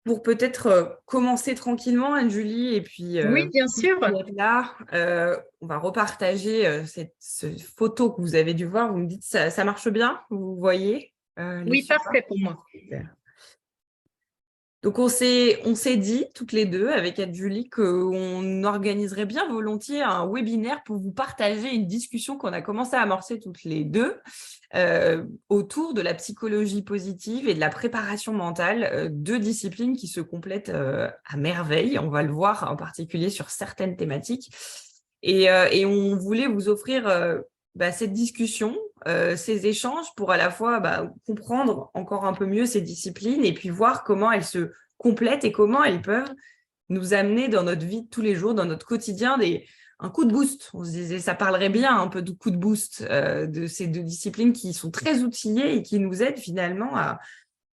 pour peut-être commencer tranquillement, Anne-Julie, et puis Oui, bien sûr. pour être là, on va repartager cette photo que vous avez dû voir. Vous me dites, ça marche bien? Vous voyez les Oui, supports? parfait pour moi. Super. Donc, on s'est dit, toutes les deux, avec Anne-Julie, qu'on organiserait bien volontiers un webinaire pour vous partager une discussion qu'on a commencé à amorcer toutes les deux autour de la psychologie positive et de la préparation mentale, deux disciplines qui se complètent à merveille. On va le voir en particulier sur certaines thématiques. Et on voulait vous offrir cette discussion, ces échanges pour à la fois comprendre encore un peu mieux ces disciplines et puis voir comment elles se complètent et comment elles peuvent nous amener dans notre vie de tous les jours, dans notre quotidien, un coup de boost. On se disait, ça parlerait bien un peu de coup de boost de ces deux disciplines qui sont très outillées et qui nous aident finalement à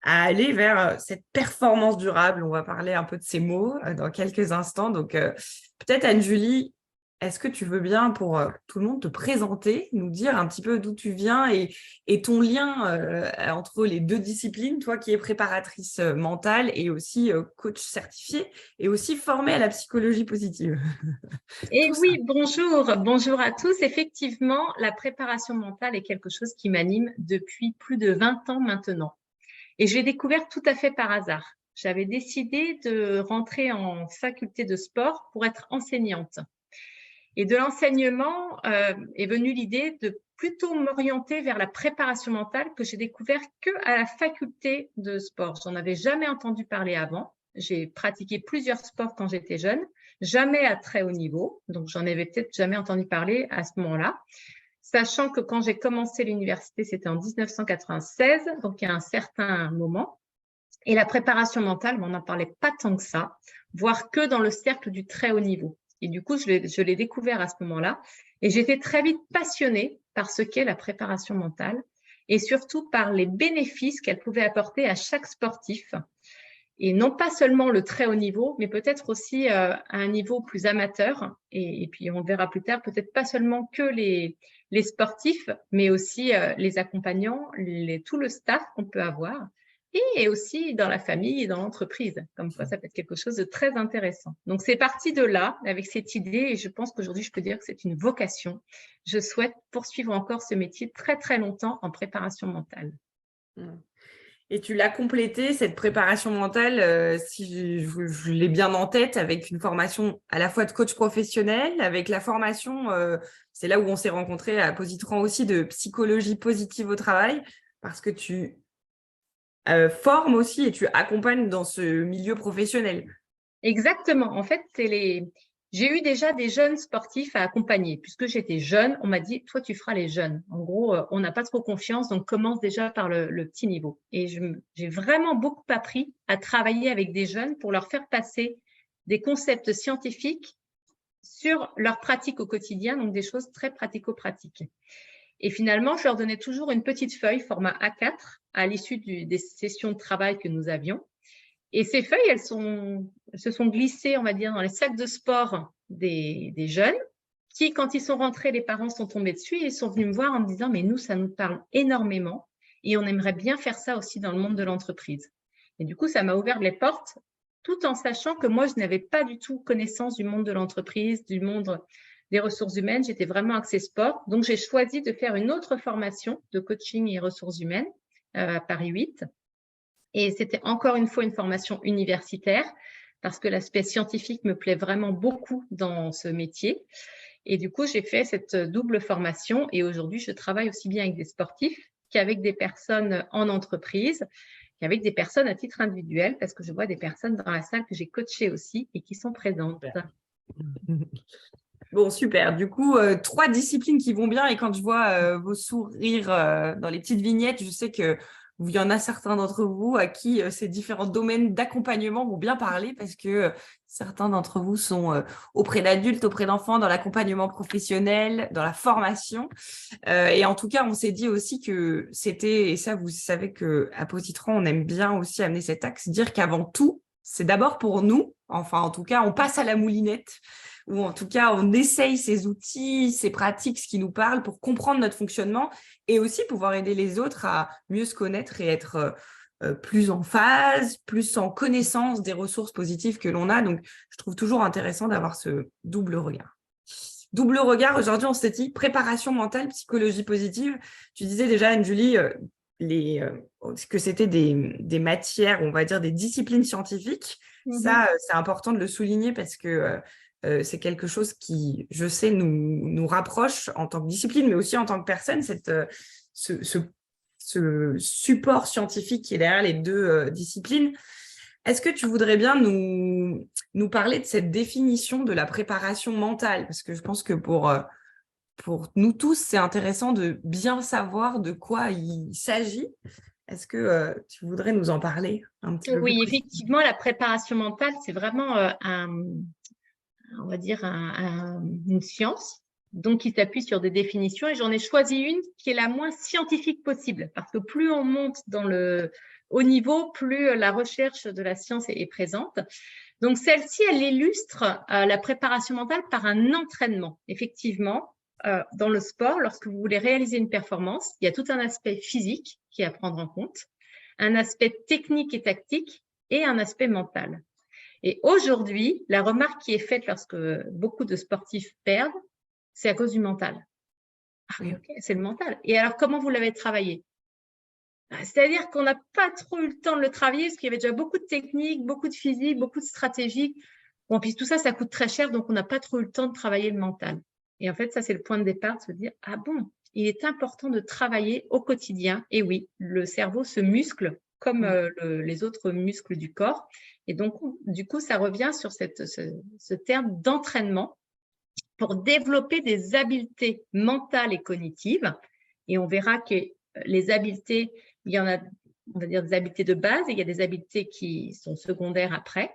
aller vers cette performance durable. On va parler un peu de ces mots dans quelques instants. Donc, peut-être Anne-Julie, est-ce que tu veux bien pour tout le monde te présenter, nous dire un petit peu d'où tu viens et ton lien entre les deux disciplines, toi qui es préparatrice mentale et aussi coach certifié et aussi formée à la psychologie positive. Et Tout ça. oui, bonjour à tous. Effectivement, la préparation mentale est quelque chose qui m'anime depuis plus de 20 ans maintenant. Et je l'ai découvert tout à fait par hasard. J'avais décidé de rentrer en faculté de sport pour être enseignante. Et de l'enseignement est venue l'idée de plutôt m'orienter vers la préparation mentale que j'ai découvert que à la faculté de sport. J'en avais jamais entendu parler avant. J'ai pratiqué plusieurs sports quand j'étais jeune, jamais à très haut niveau. Donc, j'en avais peut-être jamais entendu parler à ce moment-là. Sachant que quand j'ai commencé l'université, c'était en 1996, donc il y a un certain moment. Et la préparation mentale, on n'en parlait pas tant que ça, voire que dans le cercle du très haut niveau. Et du coup, je l'ai découvert à ce moment-là. Et j'étais très vite passionnée par ce qu'est la préparation mentale et surtout par les bénéfices qu'elle pouvait apporter à chaque sportif. Et non pas seulement le très haut niveau, mais peut-être aussi à un niveau plus amateur. Et puis, on le verra plus tard, peut-être pas seulement que les sportifs, mais aussi les accompagnants, tout le staff qu'on peut avoir. Et aussi dans la famille et dans l'entreprise. Comme quoi, ça peut être quelque chose de très intéressant. Donc, c'est parti de là, avec cette idée. Et je pense qu'aujourd'hui, je peux dire que c'est une vocation. Je souhaite poursuivre encore ce métier très, très longtemps en préparation mentale. Et tu l'as complété, cette préparation mentale, si je l'ai bien en tête, avec une formation à la fois de coach professionnel, avec la formation, c'est là où on s'est rencontrés à Positran aussi, de psychologie positive au travail, parce que tu formes aussi et tu accompagnes dans ce milieu professionnel. Exactement. En fait, j'ai eu déjà des jeunes sportifs à accompagner. Puisque j'étais jeune, on m'a dit, toi, tu feras les jeunes. En gros, on n'a pas trop confiance, donc commence déjà par le petit niveau. Et j'ai vraiment beaucoup appris à travailler avec des jeunes pour leur faire passer des concepts scientifiques sur leur pratique au quotidien, donc des choses très pratico-pratiques. Et finalement, je leur donnais toujours une petite feuille format A4 à l'issue des sessions de travail que nous avions. Et ces feuilles, elles se sont glissées, on va dire, dans les sacs de sport des jeunes qui, quand ils sont rentrés, les parents sont tombés dessus et ils sont venus me voir en me disant « mais nous, ça nous parle énormément et on aimerait bien faire ça aussi dans le monde de l'entreprise ». Et du coup, ça m'a ouvert les portes tout en sachant que moi, je n'avais pas du tout connaissance du monde de l'entreprise, du monde des ressources humaines. J'étais vraiment axée sport. Donc, j'ai choisi de faire une autre formation de coaching et ressources humaines à Paris 8. Et c'était encore une fois une formation universitaire parce que l'aspect scientifique me plaît vraiment beaucoup dans ce métier. Et du coup, j'ai fait cette double formation et aujourd'hui, je travaille aussi bien avec des sportifs qu'avec des personnes en entreprise, qu'avec des personnes à titre individuel parce que je vois des personnes dans la salle que j'ai coachées aussi et qui sont présentes. Bon, super. Du coup, 3 disciplines qui vont bien. Et quand je vois vos sourires dans les petites vignettes, je sais qu'il y en a certains d'entre vous à qui ces différents domaines d'accompagnement vont bien parler parce que certains d'entre vous sont auprès d'adultes, auprès d'enfants, dans l'accompagnement professionnel, dans la formation. Et en tout cas, on s'est dit aussi que c'était, et ça, vous savez qu'à Positran, on aime bien aussi amener cet axe, dire qu'avant tout, c'est d'abord pour nous. Enfin, en tout cas, on passe à la moulinette ou en tout cas, on essaye ces outils, ces pratiques, ce qui nous parle pour comprendre notre fonctionnement et aussi pouvoir aider les autres à mieux se connaître et être plus en phase, plus en connaissance des ressources positives que l'on a. Donc, je trouve toujours intéressant d'avoir ce double regard. Double regard, aujourd'hui, on s'est dit préparation mentale, psychologie positive. Tu disais déjà, Anne-Julie, que c'était des matières, on va dire des disciplines scientifiques. Ça, c'est important de le souligner parce que c'est quelque chose qui, je sais, nous rapproche en tant que discipline, mais aussi en tant que personne, ce support scientifique qui est derrière les deux disciplines. Est-ce que tu voudrais bien nous parler de cette définition de la préparation mentale? Parce que je pense que pour nous tous, c'est intéressant de bien savoir de quoi il s'agit. Est-ce que tu voudrais nous en parler un petit peu plus? Oui, effectivement, la préparation mentale, c'est vraiment on va dire une science, donc qui s'appuie sur des définitions. Et j'en ai choisi une qui est la moins scientifique possible, parce que plus on monte dans le haut niveau, plus la recherche de la science est présente. Donc, celle-ci, elle illustre la préparation mentale par un entraînement. Effectivement, dans le sport, lorsque vous voulez réaliser une performance, il y a tout un aspect physique qui est à prendre en compte, un aspect technique et tactique et un aspect mental. Et aujourd'hui, la remarque qui est faite lorsque beaucoup de sportifs perdent, c'est à cause du mental. Ah oui, ok, c'est le mental. Et alors, comment vous l'avez travaillé? C'est-à-dire qu'on n'a pas trop eu le temps de le travailler parce qu'il y avait déjà beaucoup de techniques, beaucoup de physique, beaucoup de stratégie. Bon, puis tout ça, ça coûte très cher, donc on n'a pas trop eu le temps de travailler le mental. Et en fait, ça, c'est le point de départ de se dire, ah bon, il est important de travailler au quotidien. Et oui, le cerveau se muscle comme les autres muscles du corps. Et donc, du coup, ça revient sur ce terme d'entraînement pour développer des habiletés mentales et cognitives. Et on verra que les habiletés, il y en a, on va dire, des habiletés de base et il y a des habiletés qui sont secondaires après.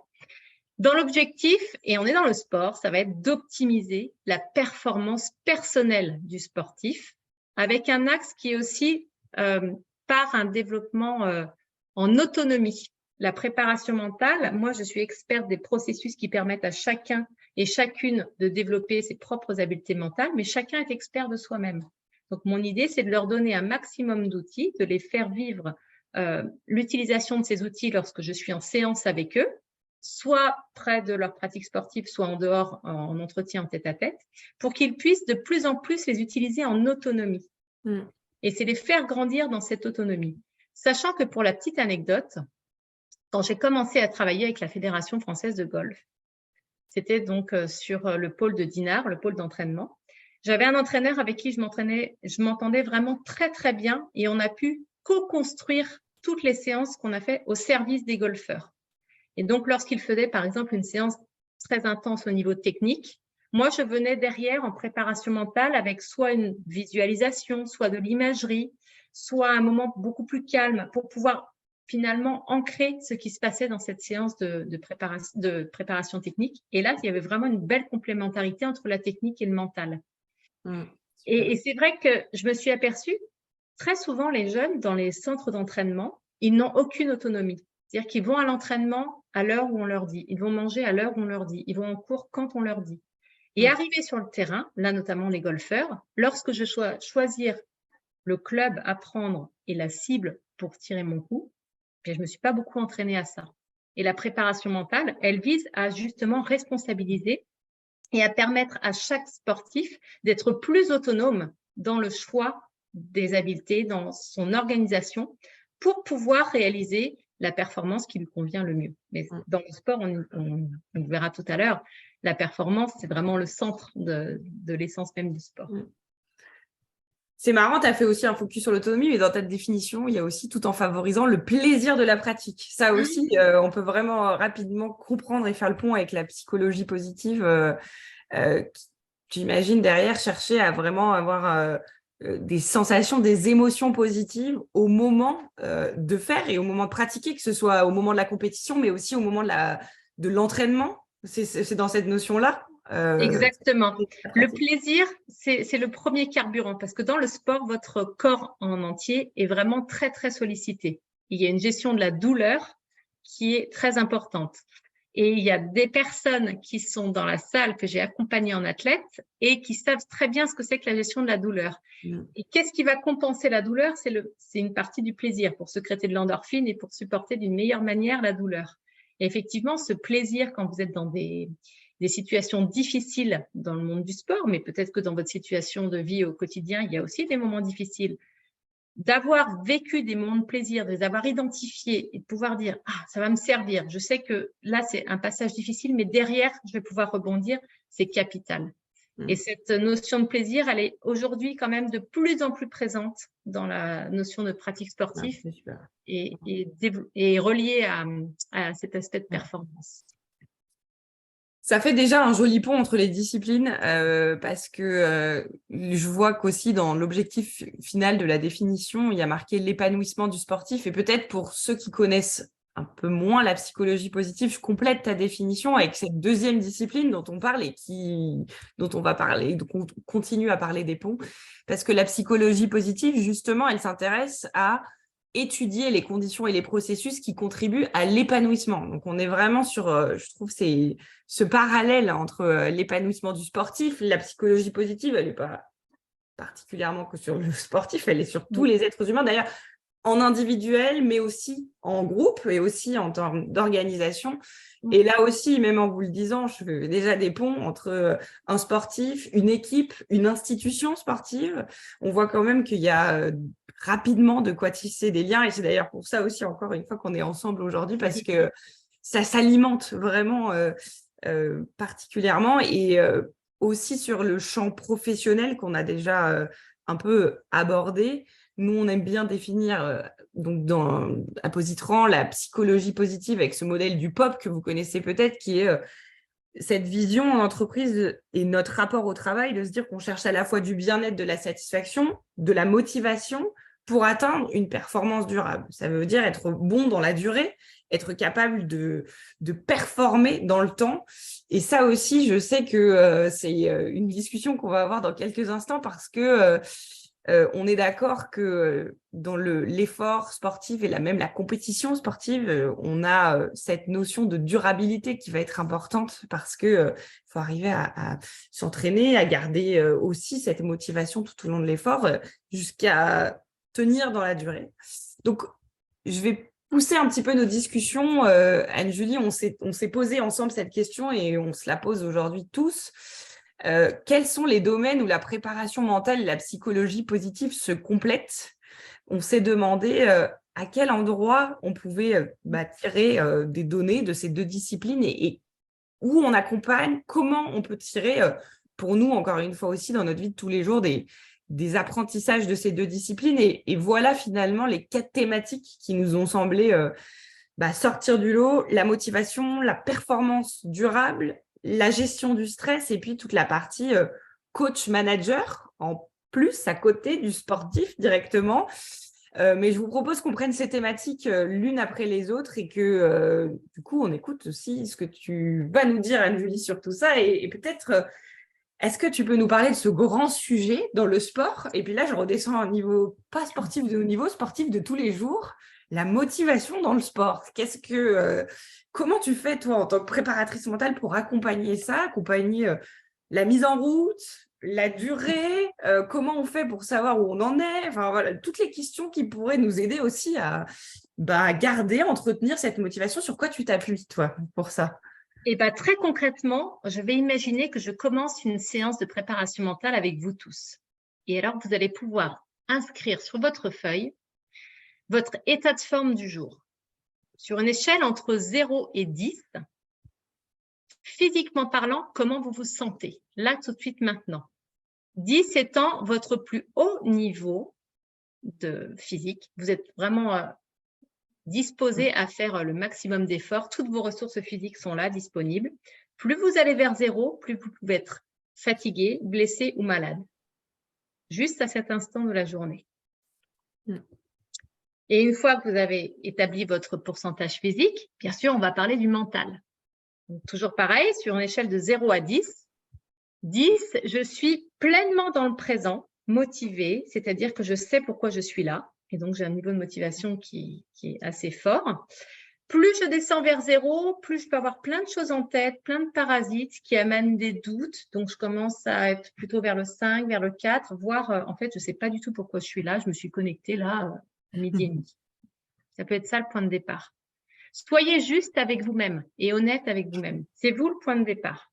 Dans l'objectif, et on est dans le sport, ça va être d'optimiser la performance personnelle du sportif avec un axe qui est aussi par un développement en autonomie. La préparation mentale, moi, je suis experte des processus qui permettent à chacun et chacune de développer ses propres habiletés mentales, mais chacun est expert de soi-même. Donc, mon idée, c'est de leur donner un maximum d'outils, de les faire vivre l'utilisation de ces outils lorsque je suis en séance avec eux, soit près de leur pratique sportive, soit en dehors, en entretien en tête-à-tête, pour qu'ils puissent de plus en plus les utiliser en autonomie. Et c'est les faire grandir dans cette autonomie. Sachant que pour la petite anecdote, quand j'ai commencé à travailler avec la Fédération française de golf, c'était donc sur le pôle de Dinard, le pôle d'entraînement. J'avais un entraîneur avec qui je m'entendais vraiment très, très bien et on a pu co-construire toutes les séances qu'on a fait au service des golfeurs. Et donc, lorsqu'il faisait, par exemple, une séance très intense au niveau technique, moi, je venais derrière en préparation mentale avec soit une visualisation, soit de l'imagerie, soit un moment beaucoup plus calme pour pouvoir finalement ancrer ce qui se passait dans cette séance de préparation technique. Et là, il y avait vraiment une belle complémentarité entre la technique et le mental. Et c'est vrai que je me suis aperçue, très souvent, les jeunes, dans les centres d'entraînement, ils n'ont aucune autonomie. C'est-à-dire qu'ils vont à l'entraînement à l'heure où on leur dit. Ils vont manger à l'heure où on leur dit. Ils vont en cours quand on leur dit. Et arriver sur le terrain, là notamment les golfeurs, lorsque je choisir le club à prendre et la cible pour tirer mon coup, je ne me suis pas beaucoup entraînée à ça. Et la préparation mentale, elle vise à justement responsabiliser et à permettre à chaque sportif d'être plus autonome dans le choix des habiletés, dans son organisation, pour pouvoir réaliser la performance qui lui convient le mieux. Mais dans le sport, on verra tout à l'heure, la performance, c'est vraiment le centre de l'essence même du sport. C'est marrant, tu as fait aussi un focus sur l'autonomie, mais dans ta définition, il y a aussi tout en favorisant le plaisir de la pratique. Ça aussi, on peut vraiment rapidement comprendre et faire le pont avec la psychologie positive. J'imagine derrière chercher à vraiment avoir des sensations, des émotions positives au moment de faire et au moment de pratiquer, que ce soit au moment de la compétition, mais aussi au moment de l'entraînement. C'est dans cette notion-là. Exactement. Le plaisir, c'est le premier carburant parce que dans le sport, votre corps en entier est vraiment très, très sollicité. Il y a une gestion de la douleur qui est très importante. Et il y a des personnes qui sont dans la salle que j'ai accompagnées en athlète et qui savent très bien ce que c'est que la gestion de la douleur. Et qu'est-ce qui va compenser la douleur? C'est une partie du plaisir pour sécréter de l'endorphine et pour supporter d'une meilleure manière la douleur. Et effectivement, ce plaisir, quand vous êtes dans des situations difficiles dans le monde du sport, mais peut-être que dans votre situation de vie au quotidien, il y a aussi des moments difficiles. D'avoir vécu des moments de plaisir, de les avoir identifiés et de pouvoir dire « Ah, ça va me servir. Je sais que là, c'est un passage difficile, mais derrière, je vais pouvoir rebondir. » C'est capital. Et cette notion de plaisir, elle est aujourd'hui quand même de plus en plus présente dans la notion de pratique sportive et reliée à cet aspect de performance. Ça fait déjà un joli pont entre les disciplines parce que je vois qu'aussi dans l'objectif final de la définition, il y a marqué l'épanouissement du sportif. Et peut-être pour ceux qui connaissent un peu moins la psychologie positive, je complète ta définition avec cette deuxième discipline dont on parle et dont on va parler, donc on continue à parler des ponts. Parce que la psychologie positive, justement, elle s'intéresse à étudier les conditions et les processus qui contribuent à l'épanouissement. Donc, on est vraiment sur, je trouve, c'est ce parallèle entre l'épanouissement du sportif. La psychologie positive, elle n'est pas particulièrement que sur le sportif, elle est sur tous les êtres humains. D'ailleurs, en individuel, mais aussi en groupe et aussi en termes d'organisation. Et là aussi, même en vous le disant, je fais déjà des ponts entre un sportif, une équipe, une institution sportive. On voit quand même qu'il y a rapidement de quoi tisser des liens. Et c'est d'ailleurs pour ça aussi, encore une fois, qu'on est ensemble aujourd'hui, parce que ça s'alimente vraiment particulièrement. Et aussi sur le champ professionnel qu'on a déjà un peu abordé. Nous, on aime bien définir, donc dans à Positran, la psychologie positive avec ce modèle du POP que vous connaissez peut-être, qui est cette vision en entreprise et notre rapport au travail, de se dire qu'on cherche à la fois du bien-être, de la satisfaction, de la motivation pour atteindre une performance durable. Ça veut dire être bon dans la durée, être capable de performer dans le temps. Et ça aussi, je sais que c'est une discussion qu'on va avoir dans quelques instants parce que on est d'accord que dans l'effort sportif et même la compétition sportive, on a cette notion de durabilité qui va être importante parce que faut arriver à s'entraîner, à garder aussi cette motivation tout au long de l'effort jusqu'à tenir dans la durée. Donc, je vais pousser un petit peu nos discussions. Anne-Julie, on s'est posé ensemble cette question et on se la pose aujourd'hui tous. Quels sont les domaines où la préparation mentale et la psychologie positive se complètent? On s'est demandé à quel endroit on pouvait tirer des données de ces deux disciplines et où on accompagne, comment on peut tirer, pour nous, encore une fois aussi, dans notre vie de tous les jours, des apprentissages de ces deux disciplines. Et voilà finalement les 4 thématiques qui nous ont semblé sortir du lot: la motivation, la performance durable, la gestion du stress et puis toute la partie coach-manager en plus à côté du sportif directement. Mais je vous propose qu'on prenne ces thématiques l'une après les autres et que du coup, on écoute aussi ce que tu vas nous dire, Anne-Julie, sur tout ça. Et peut-être, est-ce que tu peux nous parler de ce grand sujet dans le sport? Et puis là, je redescends à un niveau pas sportif de haut niveau, sportif de tous les jours. La motivation dans le sport. Comment tu fais, toi, en tant que préparatrice mentale, pour accompagner ça, accompagner la mise en route, la durée, comment on fait pour savoir où on en est? Enfin, voilà, toutes les questions qui pourraient nous aider aussi à garder, entretenir cette motivation. Sur quoi tu t'appuies, toi, pour ça? Et très concrètement, je vais imaginer que je commence une séance de préparation mentale avec vous tous. Et alors, vous allez pouvoir inscrire sur votre feuille votre état de forme du jour. Sur une échelle entre 0 et 10, physiquement parlant, comment vous vous sentez? Là, tout de suite, maintenant. 10 étant votre plus haut niveau de physique. Vous êtes vraiment disposé à faire le maximum d'efforts. Toutes vos ressources physiques sont là, disponibles. Plus vous allez vers 0, plus vous pouvez être fatigué, blessé ou malade. Juste à cet instant de la journée. Et une fois que vous avez établi votre pourcentage physique, bien sûr, on va parler du mental. Donc, toujours pareil, sur une échelle de 0 à 10. 10, je suis pleinement dans le présent, motivée, c'est-à-dire que je sais pourquoi je suis là. Et donc, j'ai un niveau de motivation qui est assez fort. Plus je descends vers 0, plus je peux avoir plein de choses en tête, plein de parasites qui amènent des doutes. Donc, je commence à être plutôt vers le 5, vers le 4, voire, en fait, je ne sais pas du tout pourquoi je suis là. Je me suis connectée là à midi et demi. Ça peut être ça le point de départ. Soyez juste avec vous-même et honnête avec vous-même. C'est vous le point de départ.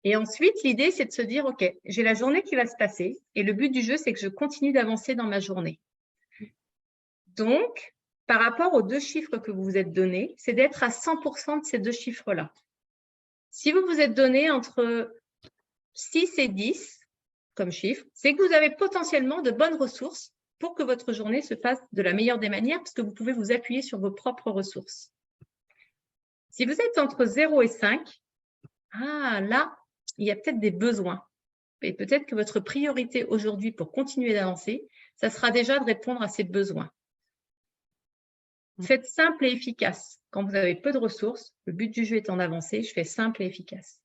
Et ensuite, l'idée, c'est de se dire, OK, j'ai la journée qui va se passer et le but du jeu, c'est que je continue d'avancer dans ma journée. Donc, par rapport aux 2 chiffres que vous vous êtes donnés, c'est d'être à 100% de ces 2 chiffres-là. Si vous vous êtes donné entre 6 et 10 comme chiffre, c'est que vous avez potentiellement de bonnes ressources pour que votre journée se fasse de la meilleure des manières, parce que vous pouvez vous appuyer sur vos propres ressources. Si vous êtes entre 0 et 5, là, il y a peut-être des besoins. Et peut-être que votre priorité aujourd'hui pour continuer d'avancer, ça sera déjà de répondre à ces besoins. Faites simple et efficace. Quand vous avez peu de ressources, le but du jeu étant d'avancer, je fais simple et efficace.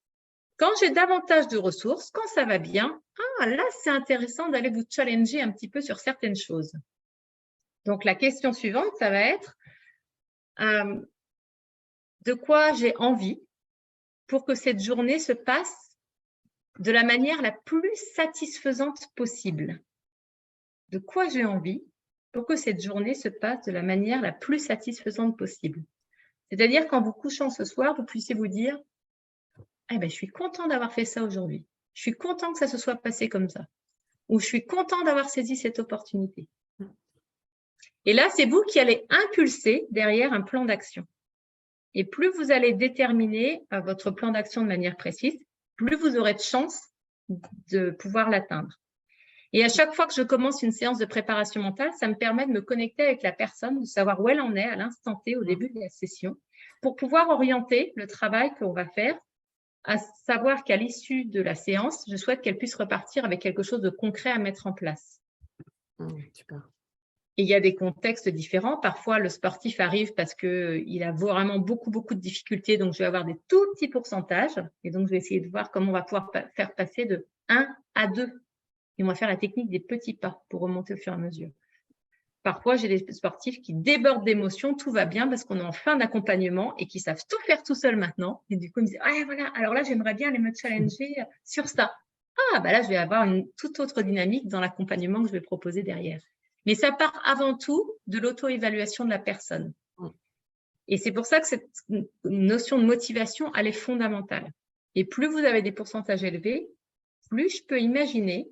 Quand j'ai davantage de ressources, quand ça va bien, là, c'est intéressant d'aller vous challenger un petit peu sur certaines choses. Donc, la question suivante, ça va être de quoi j'ai envie pour que cette journée se passe de la manière la plus satisfaisante possible. De quoi j'ai envie pour que cette journée se passe de la manière la plus satisfaisante possible. C'est-à-dire qu'en vous couchant ce soir, vous puissiez vous dire « je suis content d'avoir fait ça aujourd'hui. Je suis content que ça se soit passé comme ça. » Ou « Je suis content d'avoir saisi cette opportunité. » Et là, c'est vous qui allez impulser derrière un plan d'action. Et plus vous allez déterminer votre plan d'action de manière précise, plus vous aurez de chances de pouvoir l'atteindre. Et à chaque fois que je commence une séance de préparation mentale, ça me permet de me connecter avec la personne, de savoir où elle en est à l'instant T, au début de la session, pour pouvoir orienter le travail qu'on va faire, à savoir qu'à l'issue de la séance, je souhaite qu'elle puisse repartir avec quelque chose de concret à mettre en place. Super. Et il y a des contextes différents. Parfois, le sportif arrive parce qu'il a vraiment beaucoup de difficultés, donc je vais avoir des tout petits pourcentages. Et donc, je vais essayer de voir comment on va pouvoir faire passer de 1 à 2. Et on va faire la technique des petits pas pour remonter au fur et à mesure. Parfois, j'ai des sportifs qui débordent d'émotions, tout va bien parce qu'on est en fin d'accompagnement et qui savent tout faire tout seuls maintenant. Et du coup, ils me disent « voilà, alors là, j'aimerais bien aller me challenger sur ça. » Là, je vais avoir une toute autre dynamique dans l'accompagnement que je vais proposer derrière. Mais ça part avant tout de l'auto-évaluation de la personne. Et c'est pour ça que cette notion de motivation, elle est fondamentale. Et plus vous avez des pourcentages élevés, plus je peux imaginer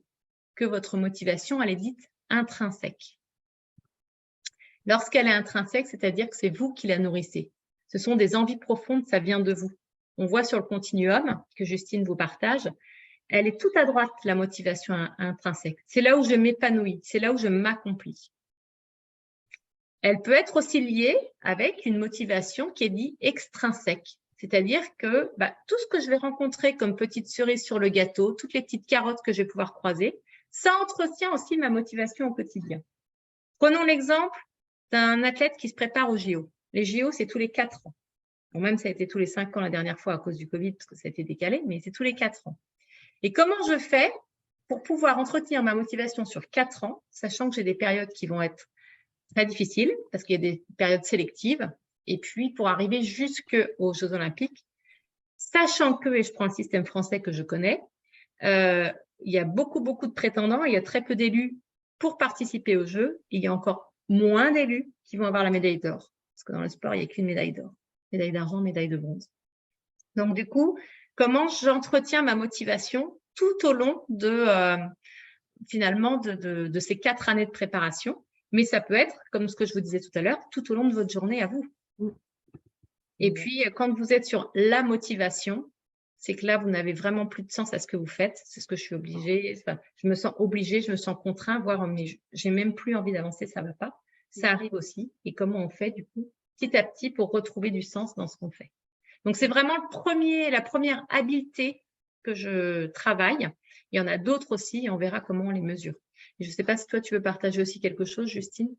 que votre motivation, elle est dite intrinsèque. Lorsqu'elle est intrinsèque, c'est-à-dire que c'est vous qui la nourrissez. Ce sont des envies profondes, ça vient de vous. On voit sur le continuum que Justine vous partage, elle est tout à droite, la motivation intrinsèque. C'est là où je m'épanouis, c'est là où je m'accomplis. Elle peut être aussi liée avec une motivation qui est dite extrinsèque. C'est-à-dire que tout ce que je vais rencontrer comme petite cerise sur le gâteau, toutes les petites carottes que je vais pouvoir croiser, ça entretient aussi ma motivation au quotidien. Prenons l'exemple d'un athlète qui se prépare aux JO. Les JO, c'est tous les 4 ans. Bon, même ça a été tous les 5 ans la dernière fois à cause du Covid, parce que ça a été décalé, mais c'est tous les 4 ans. Et comment je fais pour pouvoir entretenir ma motivation sur 4 ans, sachant que j'ai des périodes qui vont être très difficiles, parce qu'il y a des périodes sélectives, et puis pour arriver jusqu'aux Jeux Olympiques, sachant que, et je prends le système français que je connais, il y a beaucoup de prétendants, il y a très peu d'élus pour participer aux Jeux, et il y a encore moins d'élus qui vont avoir la médaille d'or, parce que dans le sport, il n'y a qu'une médaille d'or, médaille d'argent, médaille de bronze. Donc du coup, comment j'entretiens ma motivation tout au long de finalement de ces 4 années de préparation. Mais ça peut être, comme ce que je vous disais tout à l'heure, tout au long de votre journée à vous. Et puis, quand vous êtes sur la motivation, c'est que là, vous n'avez vraiment plus de sens à ce que vous faites. C'est ce que je suis obligée. Enfin, je me sens obligée, je me sens contraint, voire mais j'ai même plus envie d'avancer, ça ne va pas. Ça arrive aussi. Et comment on fait, du coup, petit à petit pour retrouver du sens dans ce qu'on fait. Donc, c'est vraiment la première habileté que je travaille. Il y en a d'autres aussi et on verra comment on les mesure. Et je ne sais pas si toi, tu veux partager aussi quelque chose, Justine?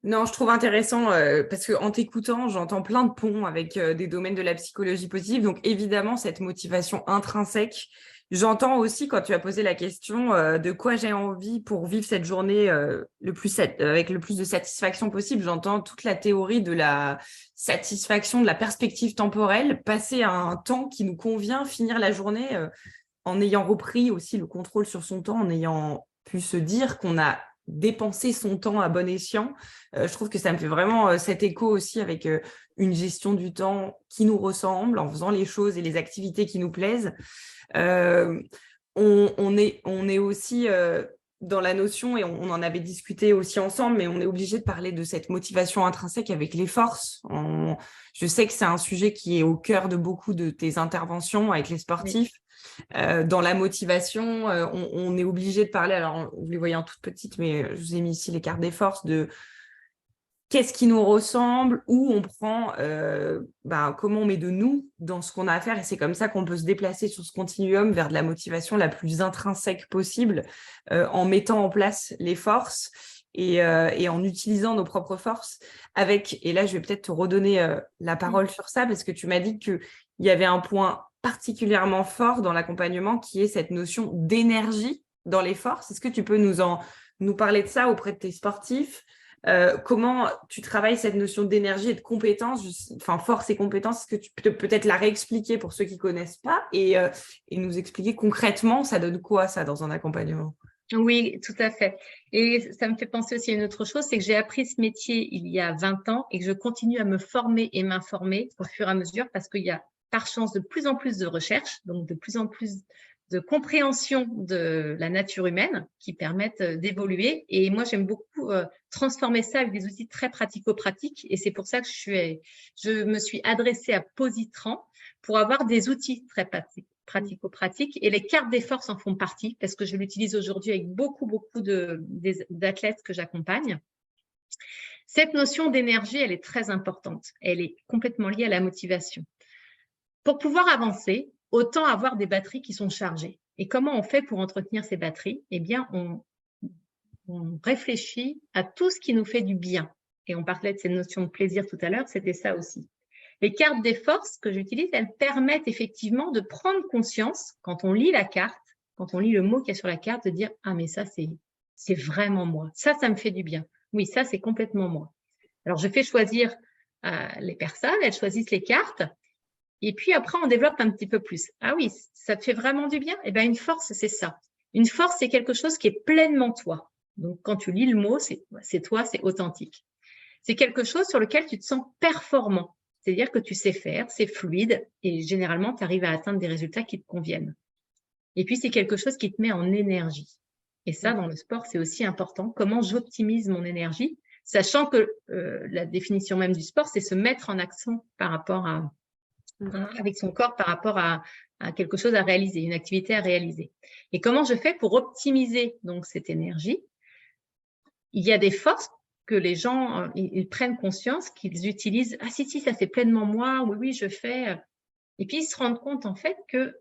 Non, je trouve intéressant parce qu'en t'écoutant, j'entends plein de ponts avec des domaines de la psychologie positive. Donc, évidemment, cette motivation intrinsèque, J'entends aussi quand tu as posé la question de quoi j'ai envie pour vivre cette journée avec le plus de satisfaction possible. J'entends toute la théorie de la satisfaction, de la perspective temporelle, passer à un temps qui nous convient, finir la journée en ayant repris aussi le contrôle sur son temps, en ayant pu se dire qu'on a dépensé son temps à bon escient. Je trouve que ça me fait vraiment cet écho aussi avec une gestion du temps qui nous ressemble, en faisant les choses et les activités qui nous plaisent. Euh, on est aussi dans la notion, et on en avait discuté aussi ensemble, mais on est obligé de parler de cette motivation intrinsèque avec les forces. Je sais que c'est un sujet qui est au cœur de beaucoup de tes interventions avec les sportifs. Dans la motivation, on est obligé de parler, alors vous les voyez en toute petite, mais je vous ai mis ici les cartes des forces, de qu'est-ce qui nous ressemble, où on prend, comment on met de nous dans ce qu'on a à faire. Et c'est comme ça qu'on peut se déplacer sur ce continuum vers de la motivation la plus intrinsèque possible, en mettant en place les forces et en utilisant nos propres forces. Et là, je vais peut-être te redonner la parole sur ça, parce que tu m'as dit qu'il y avait un point particulièrement fort dans l'accompagnement qui est cette notion d'énergie dans les forces. Est-ce que tu peux nous parler de ça auprès de tes sportifs? Comment tu travailles cette notion d'énergie et de compétence, force et compétence? Est-ce que tu peux peut-être la réexpliquer pour ceux qui ne connaissent pas et nous expliquer concrètement, ça donne quoi ça dans un accompagnement? Oui, tout à fait. Et ça me fait penser aussi à une autre chose, c'est que j'ai appris ce métier il y a 20 ans et que je continue à me former et m'informer au fur et à mesure parce qu'il y a par chance de plus en plus de recherches, donc de plus en plus de compréhension de la nature humaine qui permettent d'évoluer. Et moi, j'aime beaucoup transformer ça avec des outils très pratico-pratiques. Et c'est pour ça que je me suis adressée à Positran pour avoir des outils très pratico-pratiques. Et les cartes des forces en font partie parce que je l'utilise aujourd'hui avec beaucoup d'athlètes que j'accompagne. Cette notion d'énergie, elle est très importante. Elle est complètement liée à la motivation. Pour pouvoir avancer, autant avoir des batteries qui sont chargées. Et comment on fait pour entretenir ces batteries? Eh bien, on réfléchit à tout ce qui nous fait du bien. Et on parlait de cette notion de plaisir tout à l'heure, c'était ça aussi. Les cartes des forces que j'utilise, elles permettent effectivement de prendre conscience, quand on lit la carte, quand on lit le mot qu'il y a sur la carte, de dire « Ah, mais ça, c'est vraiment moi. Ça me fait du bien. Oui, ça, c'est complètement moi. » Alors, je fais choisir les personnes, elles choisissent les cartes. Et puis après, on développe un petit peu plus. Ah oui, ça te fait vraiment du bien? Eh bien, une force, c'est ça. Une force, c'est quelque chose qui est pleinement toi. Donc, quand tu lis le mot, c'est toi, c'est authentique. C'est quelque chose sur lequel tu te sens performant. C'est-à-dire que tu sais faire, c'est fluide et généralement, tu arrives à atteindre des résultats qui te conviennent. Et puis, c'est quelque chose qui te met en énergie. Et ça, dans le sport, c'est aussi important. Comment j'optimise mon énergie, sachant que la définition même du sport, c'est se mettre en action par rapport avec son corps par rapport à quelque chose à réaliser, une activité à réaliser. Et comment je fais pour optimiser donc cette énergie? Il y a des forces que les gens ils prennent conscience qu'ils utilisent. Ah si, ça c'est pleinement moi, oui, je fais. Et puis ils se rendent compte en fait que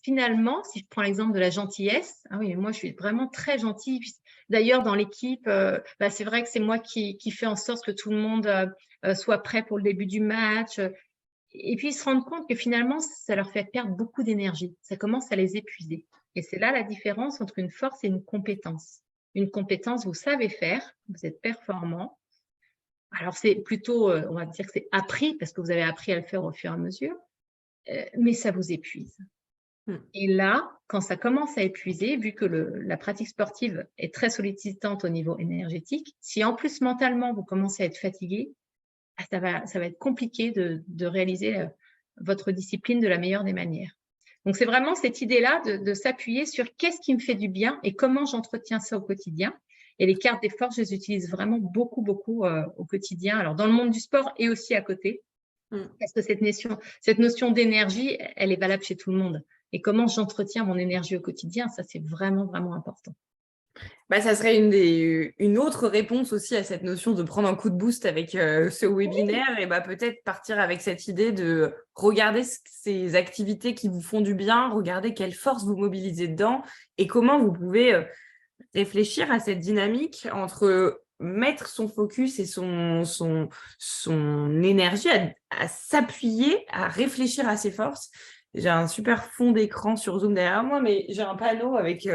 finalement, si je prends l'exemple de la gentillesse, ah oui, mais moi je suis vraiment très gentille. D'ailleurs, dans l'équipe, c'est vrai que c'est moi qui fais en sorte que tout le monde soit prêt pour le début du match. Et puis, ils se rendent compte que finalement, ça leur fait perdre beaucoup d'énergie. Ça commence à les épuiser. Et c'est là la différence entre une force et une compétence. Une compétence, vous savez faire, vous êtes performant. Alors, c'est plutôt, on va dire que c'est appris parce que vous avez appris à le faire au fur et à mesure, mais ça vous épuise. Et là, quand ça commence à épuiser, vu que la pratique sportive est très sollicitante au niveau énergétique, si en plus mentalement, vous commencez à être fatigué, ça va être compliqué de réaliser votre discipline de la meilleure des manières. Donc, c'est vraiment cette idée-là de s'appuyer sur qu'est-ce qui me fait du bien et comment j'entretiens ça au quotidien. Et les cartes des forces, je les utilise vraiment beaucoup au quotidien. Alors, dans le monde du sport et aussi à côté, parce que cette notion d'énergie, elle est valable chez tout le monde. Et comment j'entretiens mon énergie au quotidien, ça, c'est vraiment important. Ça serait une autre réponse aussi à cette notion de prendre un coup de boost avec ce webinaire et peut-être partir avec cette idée de regarder ces activités qui vous font du bien, regarder quelle force vous mobilisez dedans et comment vous pouvez réfléchir à cette dynamique entre mettre son focus et son énergie à s'appuyer, à réfléchir à ses forces. J'ai un super fond d'écran sur Zoom derrière moi, mais j'ai un panneau avec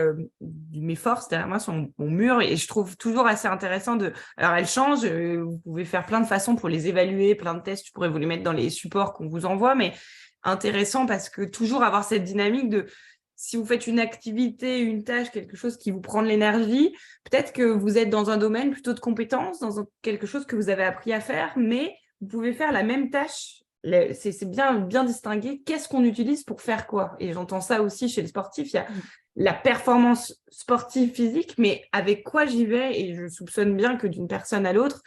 mes forces derrière moi sur mon mur et je trouve toujours assez intéressant de... Alors, elles changent, vous pouvez faire plein de façons pour les évaluer, plein de tests, je pourrais vous les mettre dans les supports qu'on vous envoie, mais intéressant parce que toujours avoir cette dynamique de si vous faites une activité, une tâche, quelque chose qui vous prend de l'énergie, peut-être que vous êtes dans un domaine plutôt de compétences, quelque chose que vous avez appris à faire, mais vous pouvez faire la même tâche. C'est bien distingué. Qu'est-ce qu'on utilise pour faire quoi? Et j'entends ça aussi chez les sportifs. Il y a la performance sportive physique, mais avec quoi j'y vais? Et je soupçonne bien que d'une personne à l'autre,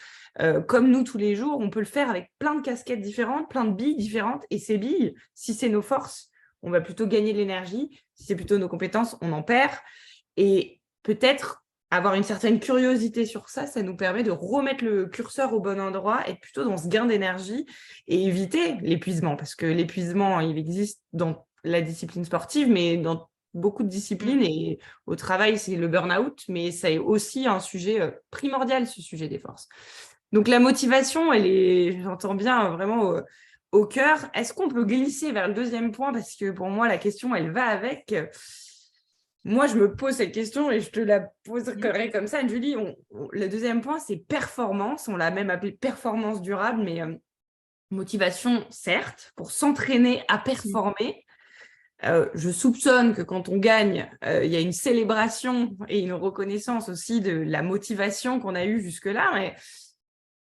comme nous tous les jours, on peut le faire avec plein de casquettes différentes, plein de billes différentes. Et ces billes, si c'est nos forces, on va plutôt gagner de l'énergie. Si c'est plutôt nos compétences, on en perd. Et peut-être avoir une certaine curiosité sur ça, ça nous permet de remettre le curseur au bon endroit, être plutôt dans ce gain d'énergie et éviter l'épuisement. Parce que l'épuisement, il existe dans la discipline sportive, mais dans beaucoup de disciplines et au travail, c'est le burn-out, mais c'est aussi un sujet primordial, ce sujet des forces. Donc la motivation, elle est, j'entends bien, vraiment au cœur. Est-ce qu'on peut glisser vers le deuxième point? Parce que pour moi, la question, elle va avec. Moi, je me pose cette question et je te la poserai comme ça, Julie. Le deuxième point, c'est performance. On l'a même appelé performance durable, mais motivation, certes, pour s'entraîner à performer. Je soupçonne que quand on gagne, il y a une célébration et une reconnaissance aussi de la motivation qu'on a eue jusque-là. Mais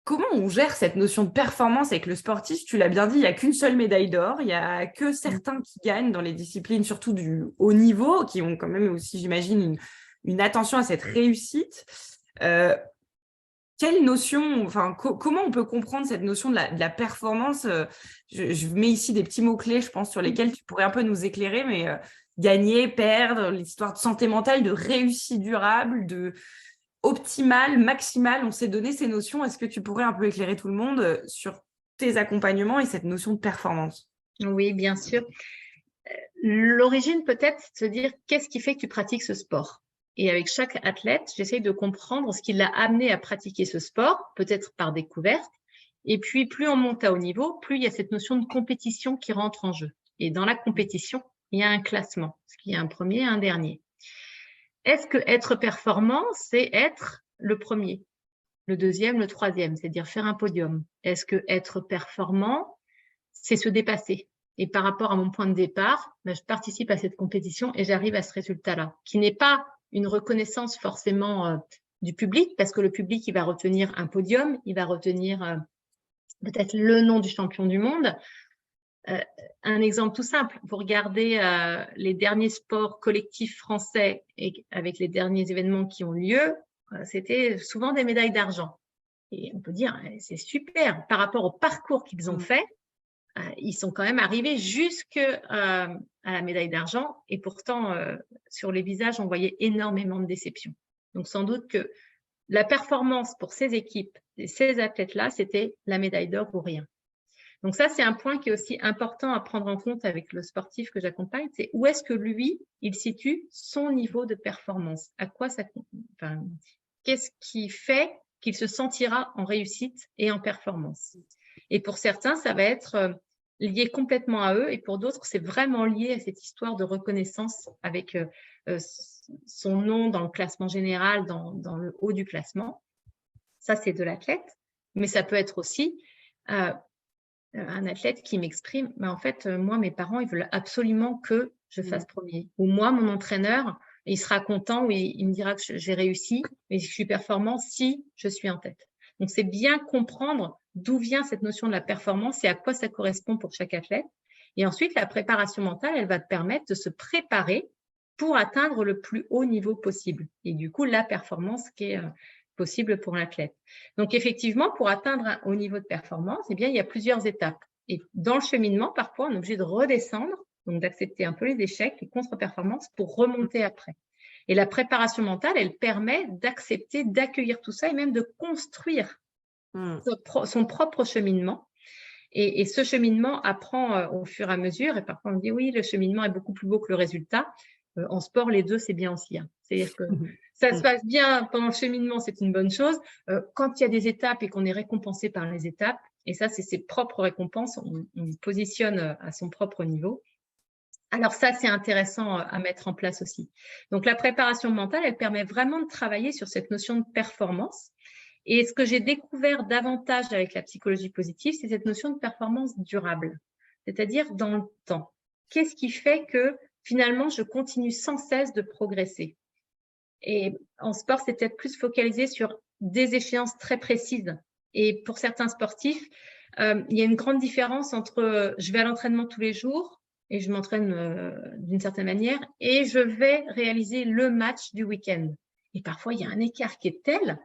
comment on gère cette notion de performance avec le sportif? Tu l'as bien dit, il n'y a qu'une seule médaille d'or. Il n'y a que certains qui gagnent dans les disciplines, surtout du haut niveau, qui ont quand même aussi, j'imagine, une attention à cette réussite. Quelle notion, enfin, comment on peut comprendre cette notion de la performance? Je mets ici des petits mots-clés, je pense, sur lesquels tu pourrais un peu nous éclairer, mais gagner, perdre, l'histoire de santé mentale, de réussite durable, de optimale, maximale, on s'est donné ces notions. Est-ce que tu pourrais un peu éclairer tout le monde sur tes accompagnements et cette notion de performance? Oui, bien sûr. L'origine peut-être, c'est de se dire qu'est-ce qui fait que tu pratiques ce sport? Et avec chaque athlète, j'essaye de comprendre ce qui l'a amené à pratiquer ce sport, peut-être par découverte. Et puis, plus on monte à haut niveau, plus il y a cette notion de compétition qui rentre en jeu. Et dans la compétition, il y a un classement, parce qu'il y a un premier et un dernier. Est-ce que être performant, c'est être le premier, le deuxième, le troisième, c'est-à-dire faire un podium? Est-ce que être performant, c'est se dépasser? Et par rapport à mon point de départ, je participe à cette compétition et j'arrive à ce résultat-là, qui n'est pas une reconnaissance forcément du public, parce que le public, il va retenir un podium, il va retenir peut-être le nom du champion du monde. Un exemple tout simple, vous regardez les derniers sports collectifs français et avec les derniers événements qui ont lieu, c'était souvent des médailles d'argent. Et on peut dire, c'est super, par rapport au parcours qu'ils ont fait, ils sont quand même arrivés jusque à la médaille d'argent et pourtant, sur les visages, on voyait énormément de déception. Donc, sans doute que la performance pour ces équipes et ces athlètes-là, c'était la médaille d'or ou rien. Donc ça, c'est un point qui est aussi important à prendre en compte avec le sportif que j'accompagne, c'est où est-ce que lui, il situe son niveau de performance? À quoi ça, enfin, qu'est-ce qui fait qu'il se sentira en réussite et en performance? Et pour certains, ça va être lié complètement à eux, et pour d'autres, c'est vraiment lié à cette histoire de reconnaissance avec son nom dans le classement général, dans le haut du classement. Ça, c'est de l'athlète, mais ça peut être aussi un athlète qui m'exprime, mais en fait, moi, mes parents, ils veulent absolument que je fasse premier. Ou moi, mon entraîneur, il sera content, ou il me dira que j'ai réussi, et que je suis performant si je suis en tête. Donc, c'est bien comprendre d'où vient cette notion de la performance et à quoi ça correspond pour chaque athlète. Et ensuite, la préparation mentale, elle va te permettre de se préparer pour atteindre le plus haut niveau possible. Et du coup, la performance qui est possible pour l'athlète. Donc, effectivement, pour atteindre un haut niveau de performance, eh bien, il y a plusieurs étapes. Et dans le cheminement, parfois, on est obligé de redescendre, donc d'accepter un peu les échecs, les contre-performances pour remonter après. Et la préparation mentale, elle permet d'accepter, d'accueillir tout ça et même de construire son propre cheminement. Et ce cheminement apprend au fur et à mesure. Et parfois, on dit oui, le cheminement est beaucoup plus beau que le résultat. En sport, les deux, c'est bien aussi. C'est-à-dire que ça se passe bien pendant le cheminement, c'est une bonne chose. Quand il y a des étapes et qu'on est récompensé par les étapes, et ça, c'est ses propres récompenses, on positionne à son propre niveau. Alors ça, c'est intéressant à mettre en place aussi. Donc la préparation mentale, elle permet vraiment de travailler sur cette notion de performance. Et ce que j'ai découvert davantage avec la psychologie positive, c'est cette notion de performance durable, c'est-à-dire dans le temps. Qu'est-ce qui fait que finalement, je continue sans cesse de progresser? Et en sport, c'est peut-être plus focalisé sur des échéances très précises. Et pour certains sportifs, il y a une grande différence entre je vais à l'entraînement tous les jours et je m'entraîne d'une certaine manière et je vais réaliser le match du week-end. Et parfois, il y a un écart qui est tel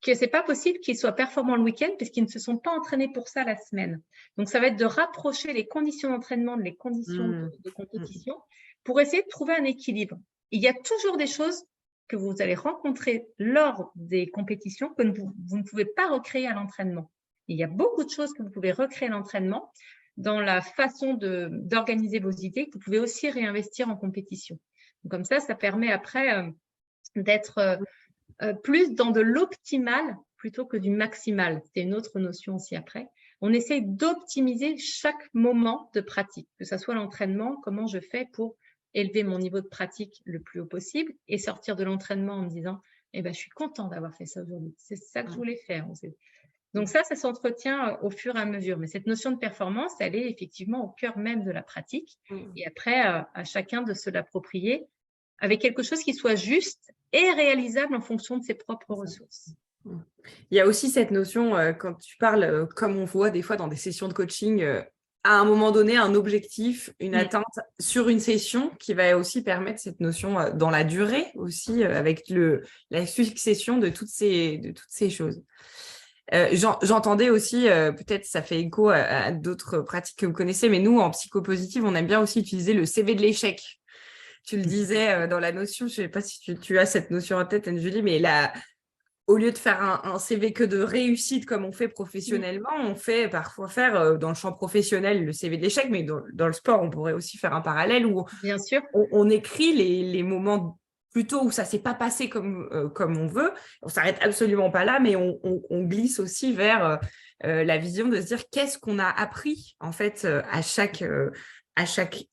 que c'est pas possible qu'ils soient performants le week-end puisqu'ils ne se sont pas entraînés pour ça la semaine. Donc, ça va être de rapprocher les conditions d'entraînement des conditions de compétition pour essayer de trouver un équilibre. Il y a toujours des choses que vous allez rencontrer lors des compétitions que vous ne pouvez pas recréer à l'entraînement. Il y a beaucoup de choses que vous pouvez recréer à l'entraînement dans la façon d'organiser vos idées que vous pouvez aussi réinvestir en compétition. Donc, comme ça permet après d'être plus dans de l'optimal plutôt que du maximal. C'est une autre notion aussi après. On essaye d'optimiser chaque moment de pratique, que ce soit l'entraînement, comment je fais pour élever mon niveau de pratique le plus haut possible et sortir de l'entraînement en me disant eh ben, je suis content d'avoir fait ça aujourd'hui. C'est ça que je voulais faire. Donc ça s'entretient au fur et à mesure. Mais cette notion de performance, elle est effectivement au cœur même de la pratique. Et après, à chacun de se l'approprier avec quelque chose qui soit juste et réalisable en fonction de ses propres ressources. Il y a aussi cette notion, quand tu parles, comme on voit des fois dans des sessions de coaching, à un moment donné, un objectif, une atteinte sur une session qui va aussi permettre cette notion dans la durée aussi, avec la succession de toutes ces choses. J'entendais aussi, peut-être ça fait écho à d'autres pratiques que vous connaissez, mais nous, en psychopositive, on aime bien aussi utiliser le CV de l'échec. Tu le disais dans la notion, je ne sais pas si tu as cette notion en tête, Anne-Julie, mais au lieu de faire un CV que de réussite comme on fait professionnellement, on fait parfois faire dans le champ professionnel le CV de l'échec, mais dans le sport, on pourrait aussi faire un parallèle où Bien sûr. on écrit les moments plutôt où ça ne s'est pas passé comme on veut. On ne s'arrête absolument pas là, mais on glisse aussi vers la vision de se dire qu'est-ce qu'on a appris en fait à chaque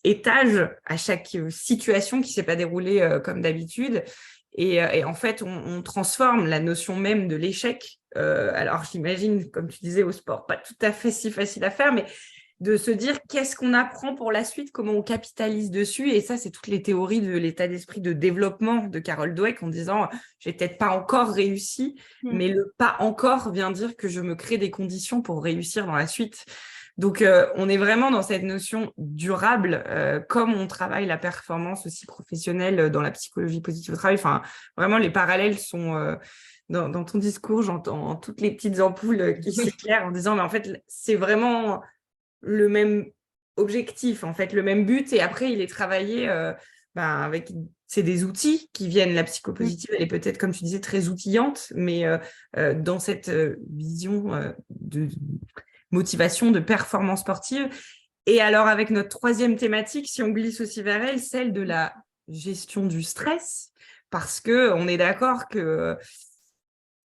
étage, à chaque situation qui ne s'est pas déroulée comme d'habitude. Et en fait, on transforme la notion même de l'échec. Alors, j'imagine, comme tu disais, au sport, pas tout à fait si facile à faire, mais de se dire qu'est-ce qu'on apprend pour la suite, comment on capitalise dessus. Et ça, c'est toutes les théories de l'état d'esprit de développement de Carol Dweck en disant « j'ai peut-être pas encore réussi, mais le pas encore vient dire que je me crée des conditions pour réussir dans la suite ». Donc, on est vraiment dans cette notion durable, comme on travaille la performance aussi professionnelle dans la psychologie positive au travail. Enfin, vraiment, les parallèles sont… dans ton discours, j'entends toutes les petites ampoules qui s'éclairent en disant, mais en fait, c'est vraiment le même objectif, en fait, le même but. Et après, il est travaillé avec… C'est des outils qui viennent. La psychopositive, elle est peut-être, comme tu disais, très outillante, mais dans cette vision de motivation, de performance sportive. Et alors, avec notre troisième thématique, si on glisse aussi vers elle, celle de la gestion du stress, parce qu'on est d'accord que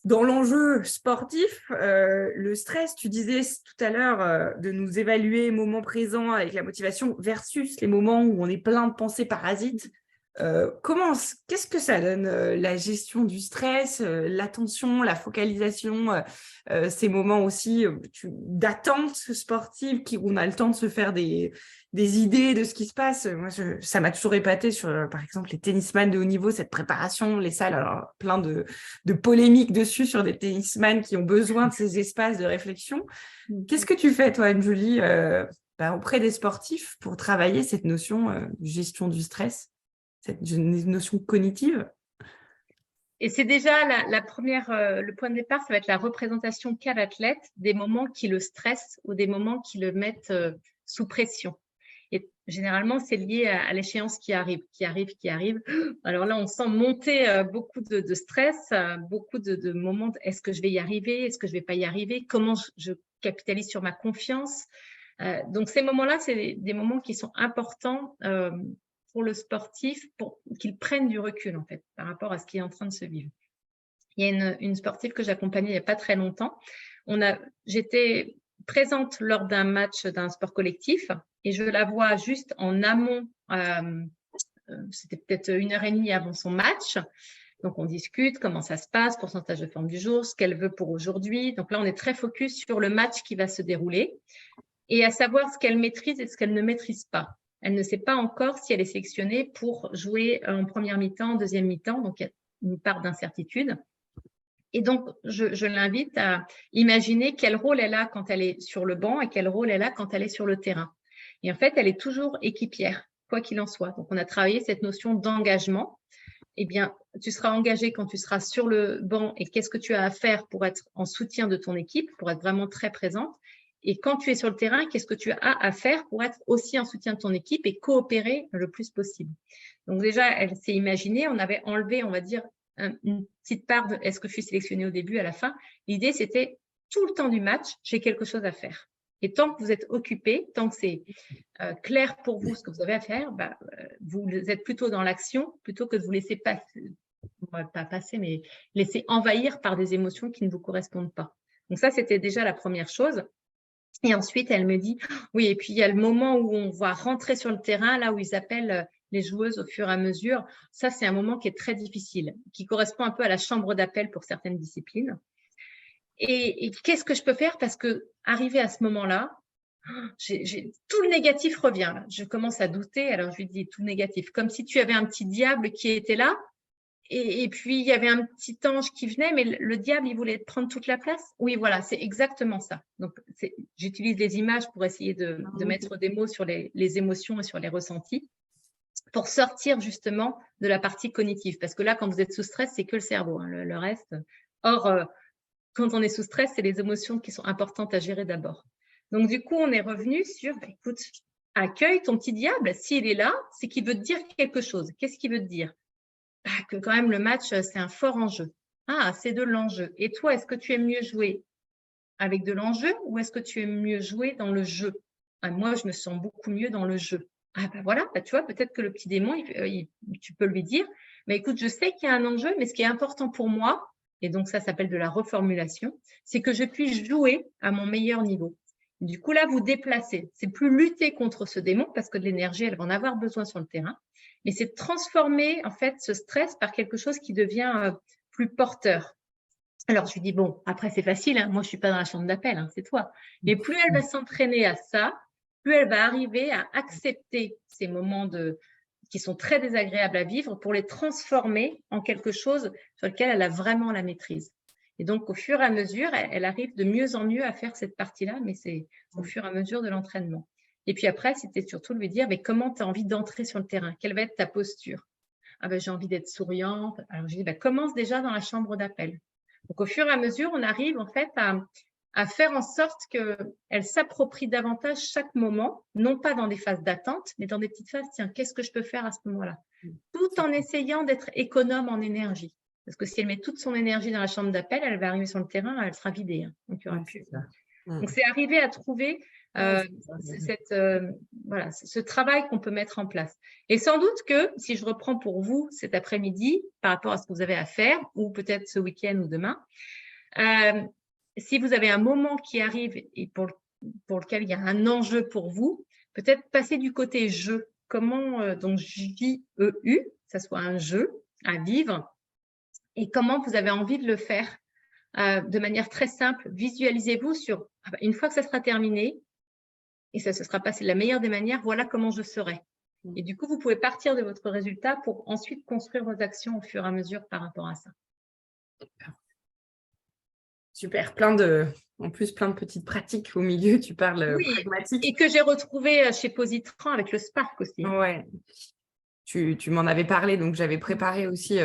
dans l'enjeu sportif, le stress, tu disais tout à l'heure, de nous évaluer moment présent avec la motivation versus les moments où on est plein de pensées parasites. Qu'est-ce que ça donne, la gestion du stress, l'attention, la focalisation, ces moments aussi d'attente sportive où on a le temps de se faire des idées de ce qui se passe. Moi, ça m'a toujours épaté sur, par exemple, les tennisman de haut niveau, cette préparation, les salles, alors plein de polémiques dessus sur des tennisman qui ont besoin de ces espaces de réflexion. Qu'est-ce que tu fais, toi, Anne-Julie, auprès des sportifs pour travailler cette notion de gestion du stress, cette notion cognitive? Et c'est déjà la première, le point de départ, ça va être la représentation qu'a l'athlète des moments qui le stressent ou des moments qui le mettent sous pression. Et généralement, c'est lié à l'échéance qui arrive. Alors là, on sent monter beaucoup de stress, beaucoup de moments de, est-ce que je vais y arriver? Est-ce que je vais pas y arriver? Comment je capitalise sur ma confiance? Donc, ces moments-là, c'est des moments qui sont importants pour le sportif, pour qu'il prenne du recul, en fait, par rapport à ce qui est en train de se vivre. Il y a une sportive que j'accompagnais il n'y a pas très longtemps. J'étais présente lors d'un match d'un sport collectif et je la vois juste en amont, c'était peut-être 1 heure et demie avant son match. Donc, on discute comment ça se passe, pourcentage de forme du jour, ce qu'elle veut pour aujourd'hui. Donc là, on est très focus sur le match qui va se dérouler et à savoir ce qu'elle maîtrise et ce qu'elle ne maîtrise pas. Elle ne sait pas encore si elle est sélectionnée pour jouer en première mi-temps, deuxième mi-temps. Donc, il y a une part d'incertitude. Et donc, je l'invite à imaginer quel rôle elle a quand elle est sur le banc et quel rôle elle a quand elle est sur le terrain. Et en fait, elle est toujours équipière, quoi qu'il en soit. Donc, on a travaillé cette notion d'engagement. Eh bien, tu seras engagé quand tu seras sur le banc et qu'est-ce que tu as à faire pour être en soutien de ton équipe, pour être vraiment très présente. Et quand tu es sur le terrain, qu'est-ce que tu as à faire pour être aussi en soutien de ton équipe et coopérer le plus possible. Donc déjà, elle s'est imaginée, on avait enlevé, on va dire, une petite part de est-ce que je suis sélectionnée au début, à la fin. L'idée, c'était tout le temps du match, j'ai quelque chose à faire. Et tant que vous êtes occupé, tant que c'est clair pour vous ce que vous avez à faire, vous êtes plutôt dans l'action plutôt que de vous laisser laisser envahir par des émotions qui ne vous correspondent pas. Donc ça, c'était déjà la première chose. Et ensuite, elle me dit, oui, et puis il y a le moment où on va rentrer sur le terrain, là où ils appellent les joueuses au fur et à mesure. Ça, c'est un moment qui est très difficile, qui correspond un peu à la chambre d'appel pour certaines disciplines. Et qu'est-ce que je peux faire? Parce que arrivé à ce moment-là, tout le négatif revient. Là. Je commence à douter. Alors, je lui dis tout le négatif. Comme si tu avais un petit diable qui était là. Et puis, il y avait un petit ange qui venait, mais le diable, il voulait prendre toute la place. Oui, voilà, c'est exactement ça. Donc, j'utilise les images pour essayer de mettre des mots sur les émotions et sur les ressentis pour sortir justement de la partie cognitive. Parce que là, quand vous êtes sous stress, c'est que le cerveau, hein, le reste. Or, quand on est sous stress, c'est les émotions qui sont importantes à gérer d'abord. Donc, du coup, on est revenu sur, écoute, accueille ton petit diable. S'il est là, c'est qu'il veut te dire quelque chose. Qu'est-ce qu'il veut te dire? Que quand même, le match, c'est un fort enjeu. Ah, c'est de l'enjeu. Et toi, est-ce que tu aimes mieux jouer avec de l'enjeu ou est-ce que tu aimes mieux jouer dans le jeu? Moi, je me sens beaucoup mieux dans le jeu. Ah voilà, tu vois, peut-être que le petit démon, tu peux lui dire, mais écoute, je sais qu'il y a un enjeu, mais ce qui est important pour moi, et donc ça s'appelle de la reformulation, c'est que je puisse jouer à mon meilleur niveau. Du coup, là, vous déplacez. C'est plus lutter contre ce démon parce que de l'énergie, elle va en avoir besoin sur le terrain, mais c'est transformer en fait ce stress par quelque chose qui devient plus porteur. Alors, je lui dis, bon, après, c'est facile, hein, moi, je ne suis pas dans la chambre d'appel, hein, c'est toi. Mais plus elle va s'entraîner à ça, plus elle va arriver à accepter ces moments qui sont très désagréables à vivre pour les transformer en quelque chose sur lequel elle a vraiment la maîtrise. Et donc, au fur et à mesure, elle arrive de mieux en mieux à faire cette partie-là, mais c'est au fur et à mesure de l'entraînement. Et puis après, c'était surtout de lui dire, mais comment tu as envie d'entrer sur le terrain? Quelle va être ta posture? Ah ben, j'ai envie d'être souriante. Alors, je dis, commence déjà dans la chambre d'appel. Donc, au fur et à mesure, on arrive en fait à faire en sorte qu'elle s'approprie davantage chaque moment, non pas dans des phases d'attente, mais dans des petites phases, tiens, qu'est-ce que je peux faire à ce moment-là? Tout en essayant d'être économe en énergie. Parce que si elle met toute son énergie dans la chambre d'appel, elle va arriver sur le terrain, elle sera vidée. Hein. Donc, il y aura plus. Donc, c'est arriver à trouver ce travail qu'on peut mettre en place. Et sans doute que, si je reprends pour vous cet après-midi, par rapport à ce que vous avez à faire, ou peut-être ce week-end ou demain, si vous avez un moment qui arrive et pour lequel il y a un enjeu pour vous, peut-être passer du côté jeu. Comment, donc J-E-U, ça soit un jeu à vivre, et comment vous avez envie de le faire de manière très simple. Visualisez-vous sur, une fois que ça sera terminé, et ça se sera passé de la meilleure des manières, voilà comment je serai. Et du coup, vous pouvez partir de votre résultat pour ensuite construire vos actions au fur et à mesure par rapport à ça. Super, en plus plein de petites pratiques au milieu, tu parles pragmatique. Et que j'ai retrouvé chez Positran avec le Spark aussi. Ouais, tu m'en avais parlé, donc j'avais préparé aussi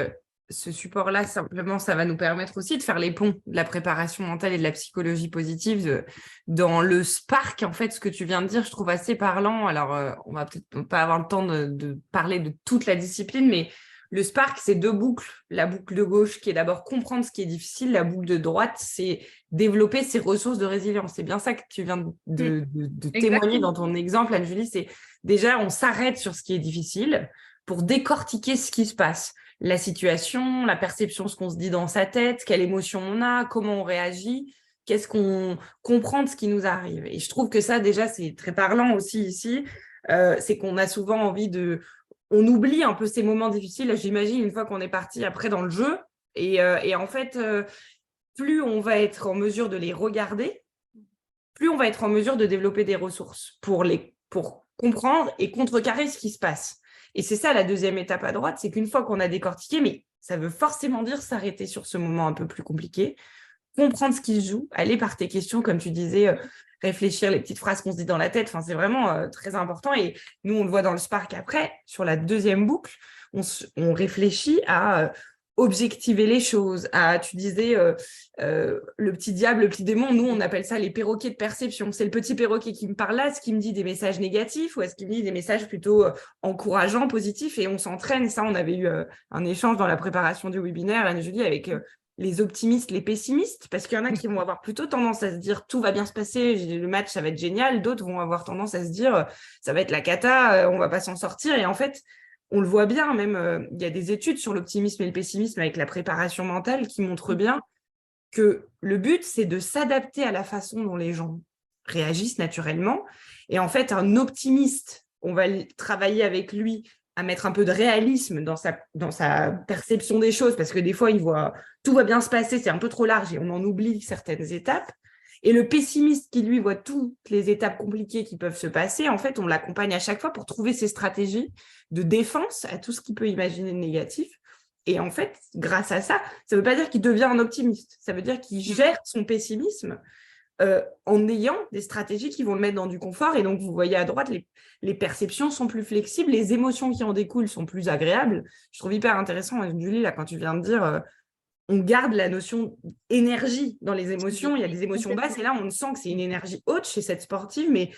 ce support-là. Simplement, ça va nous permettre aussi de faire les ponts de la préparation mentale et de la psychologie positive. Dans le Spark, en fait, ce que tu viens de dire, je trouve assez parlant. Alors, on va peut-être pas avoir le temps de parler de toute la discipline, mais le Spark, c'est 2 boucles. La boucle de gauche qui est d'abord comprendre ce qui est difficile. La boucle de droite, c'est développer ses ressources de résilience. C'est bien ça que tu viens de témoigner dans ton exemple, Anne-Julie. C'est déjà, on s'arrête sur ce qui est difficile pour décortiquer ce qui se passe. La situation, la perception, ce qu'on se dit dans sa tête, quelle émotion on a, comment on réagit. comprendre ce qui nous arrive. Et je trouve que ça, déjà, c'est très parlant aussi ici. C'est qu'on a souvent envie on oublie un peu ces moments difficiles, j'imagine, une fois qu'on est parti après dans le jeu. Et en fait, plus on va être en mesure de les regarder, plus on va être en mesure de développer des ressources pour comprendre et contrecarrer ce qui se passe. Et c'est ça la deuxième étape à droite, c'est qu'une fois qu'on a décortiqué, mais ça veut forcément dire s'arrêter sur ce moment un peu plus compliqué, comprendre ce qui se joue, aller par tes questions, comme tu disais, réfléchir les petites phrases qu'on se dit dans la tête. Enfin, c'est vraiment très important. Et nous, on le voit dans le Spark après, sur la deuxième boucle, on réfléchit à objectiver les choses. Tu disais, le petit diable, le petit démon, nous, on appelle ça les perroquets de perception. C'est le petit perroquet qui me parle là, est-ce qu'il me dit des messages négatifs ou est-ce qu'il me dit des messages plutôt encourageants, positifs? Et on s'entraîne. Et ça, on avait eu un échange dans la préparation du webinaire, Anne-Julie, avec les optimistes, les pessimistes, parce qu'il y en a qui vont avoir plutôt tendance à se dire tout va bien se passer, le match, ça va être génial. D'autres vont avoir tendance à se dire ça va être la cata, on va pas s'en sortir. Et en fait, on le voit bien, même, il y a des études sur l'optimisme et le pessimisme avec la préparation mentale qui montrent bien que le but, c'est de s'adapter à la façon dont les gens réagissent naturellement. Et en fait, un optimiste, on va travailler avec lui à mettre un peu de réalisme dans sa perception des choses, parce que des fois, il voit tout va bien se passer, c'est un peu trop large et on en oublie certaines étapes. Et le pessimiste qui, lui, voit toutes les étapes compliquées qui peuvent se passer, en fait, on l'accompagne à chaque fois pour trouver ses stratégies de défense à tout ce qu'il peut imaginer de négatif. Et en fait, grâce à ça, ça ne veut pas dire qu'il devient un optimiste. Ça veut dire qu'il gère son pessimisme en ayant des stratégies qui vont le mettre dans du confort. Et donc, vous voyez à droite, les perceptions sont plus flexibles, les émotions qui en découlent sont plus agréables. Je trouve hyper intéressant, Julie, là, quand tu viens de dire on garde la notion d'énergie dans les émotions. Il y a des émotions basses et là, on sent que c'est une énergie haute chez cette sportive, mais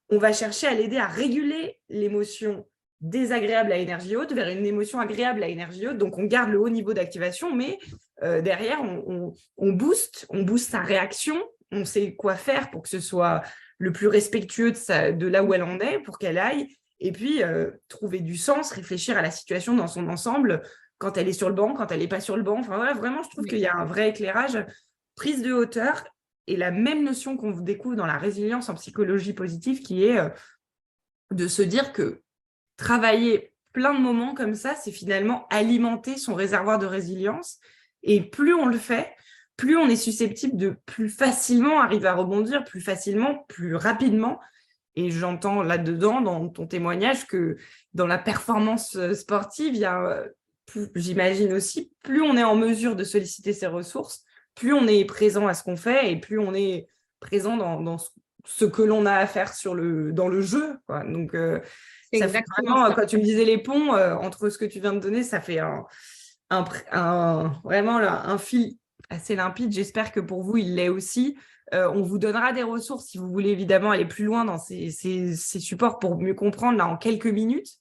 on va chercher à l'aider à réguler l'émotion désagréable à énergie haute vers une émotion agréable à énergie haute. Donc, on garde le haut niveau d'activation, mais derrière, on booste sa réaction. On sait quoi faire pour que ce soit le plus respectueux de là où elle en est, pour qu'elle aille. Et puis, trouver du sens, réfléchir à la situation dans son ensemble, quand elle est sur le banc, quand elle n'est pas sur le banc. Enfin, voilà, vraiment, je trouve qu'il y a un vrai éclairage, prise de hauteur et la même notion qu'on découvre dans la résilience en psychologie positive qui est de se dire que travailler plein de moments comme ça, c'est finalement alimenter son réservoir de résilience. Et plus on le fait, plus on est susceptible de plus facilement arriver à rebondir, plus facilement, plus rapidement. Et j'entends là-dedans, dans ton témoignage, que dans la performance sportive, il y a, j'imagine aussi, plus on est en mesure de solliciter ses ressources, plus on est présent à ce qu'on fait et plus on est présent dans ce que l'on a à faire dans le jeu, quoi. Donc, ça fait vraiment, quand tu me disais les ponts, entre ce que tu viens de donner, ça fait vraiment un fil assez limpide. J'espère que pour vous, il l'est aussi. On vous donnera des ressources si vous voulez évidemment aller plus loin dans ces supports pour mieux comprendre là en quelques minutes.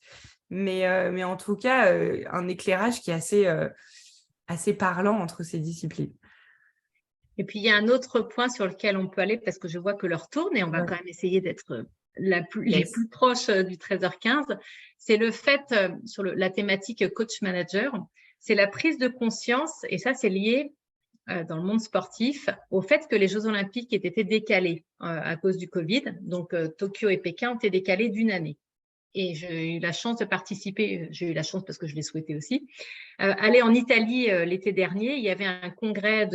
Mais en tout cas, un éclairage qui est assez parlant entre ces disciplines. Et puis, il y a un autre point sur lequel on peut aller, parce que je vois que l'heure tourne et on va quand même essayer d'être les plus proches du 13h15. C'est le fait, sur la thématique coach-manager, c'est la prise de conscience, et ça, c'est lié dans le monde sportif au fait que les Jeux Olympiques aient été décalés à cause du Covid. Donc, Tokyo et Pékin ont été décalés d'une année. Et j'ai eu la chance de participer, j'ai eu la chance parce que je l'ai souhaité aussi, aller en Italie l'été dernier. Il y avait un congrès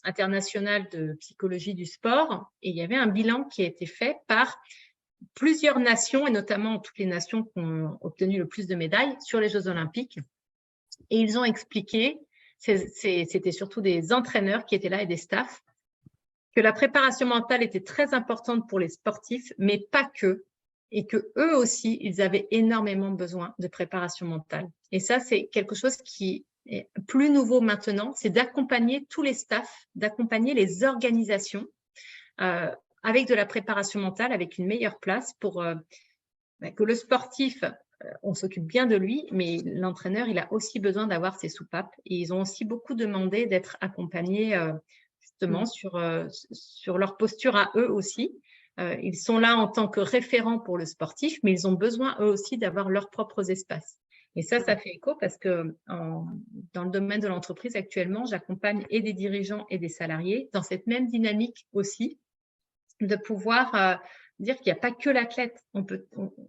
international de psychologie du sport et il y avait un bilan qui a été fait par plusieurs nations et notamment toutes les nations qui ont obtenu le plus de médailles sur les Jeux Olympiques. Et ils ont expliqué, c'était surtout des entraîneurs qui étaient là et des staffs, que la préparation mentale était très importante pour les sportifs, mais pas que. Et que eux aussi, ils avaient énormément besoin de préparation mentale. Et ça, c'est quelque chose qui est plus nouveau maintenant, c'est d'accompagner tous les staffs, d'accompagner les organisations avec de la préparation mentale, avec une meilleure place pour que le sportif, on s'occupe bien de lui, mais l'entraîneur, il a aussi besoin d'avoir ses soupapes. Et ils ont aussi beaucoup demandé d'être accompagnés justement sur leur posture à eux aussi. Ils sont là en tant que référents pour le sportif, mais ils ont besoin eux aussi d'avoir leurs propres espaces. Et ça fait écho parce que dans le domaine de l'entreprise actuellement, j'accompagne et des dirigeants et des salariés dans cette même dynamique aussi, de pouvoir dire qu'il n'y a pas que l'athlète. Tout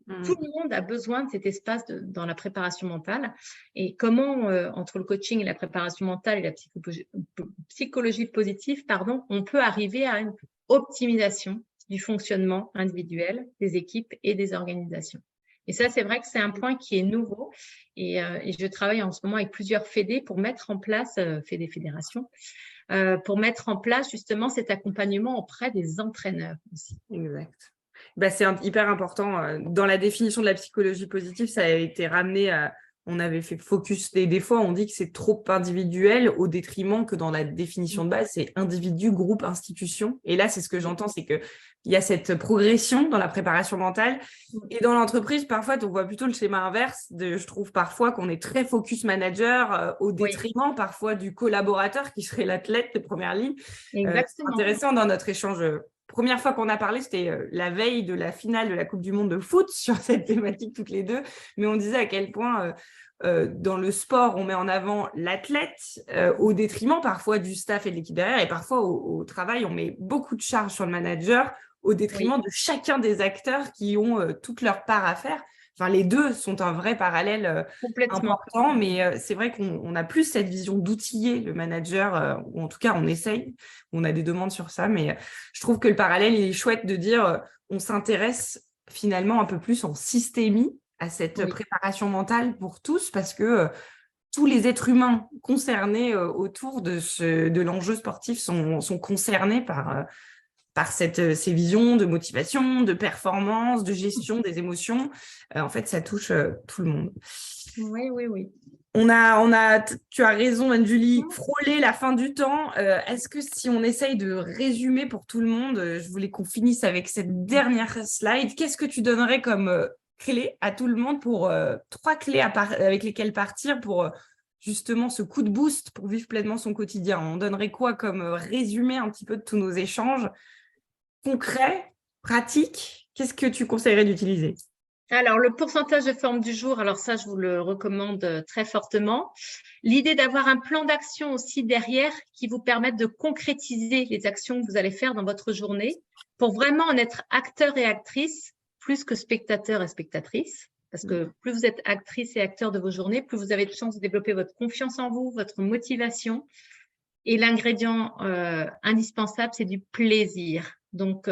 le monde a besoin de cet espace dans la préparation mentale. Et comment, entre le coaching et la préparation mentale et la psychologie positive, on peut arriver à une optimisation du fonctionnement individuel des équipes et des organisations. Et ça, c'est vrai que c'est un point qui est nouveau. Et je travaille en ce moment avec plusieurs fédés pour mettre en place, fédérations, pour mettre en place justement cet accompagnement auprès des entraîneurs aussi. Exact. C'est hyper important. Dans la définition de la psychologie positive, ça a été ramené à… On avait fait focus, des fois on dit que c'est trop individuel au détriment que dans la définition de base, c'est individu, groupe, institution. Et là, c'est ce que j'entends, c'est qu'il y a cette progression dans la préparation mentale. Et dans l'entreprise, parfois, on voit plutôt le schéma inverse. Je trouve parfois qu'on est très focus manager au détriment parfois du collaborateur qui serait l'athlète de première ligne. C'est intéressant dans notre échange. Première fois qu'on a parlé, c'était la veille de la finale de la Coupe du Monde de foot sur cette thématique toutes les deux. Mais on disait à quel point dans le sport, on met en avant l'athlète au détriment parfois du staff et de l'équipe derrière. Et parfois au travail, on met beaucoup de charges sur le manager au détriment de chacun des acteurs qui ont toute leur part à faire. Enfin, les deux sont un vrai parallèle important, mais c'est vrai qu'on a plus cette vision d'outiller le manager, ou en tout cas, on essaye, on a des demandes sur ça, mais je trouve que le parallèle, il est chouette de dire on s'intéresse finalement un peu plus en systémie à cette préparation mentale pour tous, parce que tous les êtres humains concernés autour de l'enjeu sportif sont concernés par ces visions de motivation, de performance, de gestion des émotions. En fait, ça touche tout le monde. Oui. Tu as raison, Anne-Julie, frôler la fin du temps. Est-ce que si on essaye de résumer pour tout le monde, je voulais qu'on finisse avec cette dernière slide. Qu'est-ce que tu donnerais comme clé à tout le monde pour 3 clés avec lesquelles partir pour justement ce coup de boost pour vivre pleinement son quotidien? On donnerait quoi comme résumé un petit peu de tous nos échanges? Concret, pratique, qu'est-ce que tu conseillerais d'utiliser? Alors, le pourcentage de forme du jour, alors ça, je vous le recommande très fortement. L'idée d'avoir un plan d'action aussi derrière qui vous permette de concrétiser les actions que vous allez faire dans votre journée pour vraiment en être acteur et actrice plus que spectateur et spectatrice. Parce que plus vous êtes actrice et acteur de vos journées, plus vous avez de chances de développer votre confiance en vous, votre motivation. Et l'ingrédient indispensable, c'est du plaisir. Donc,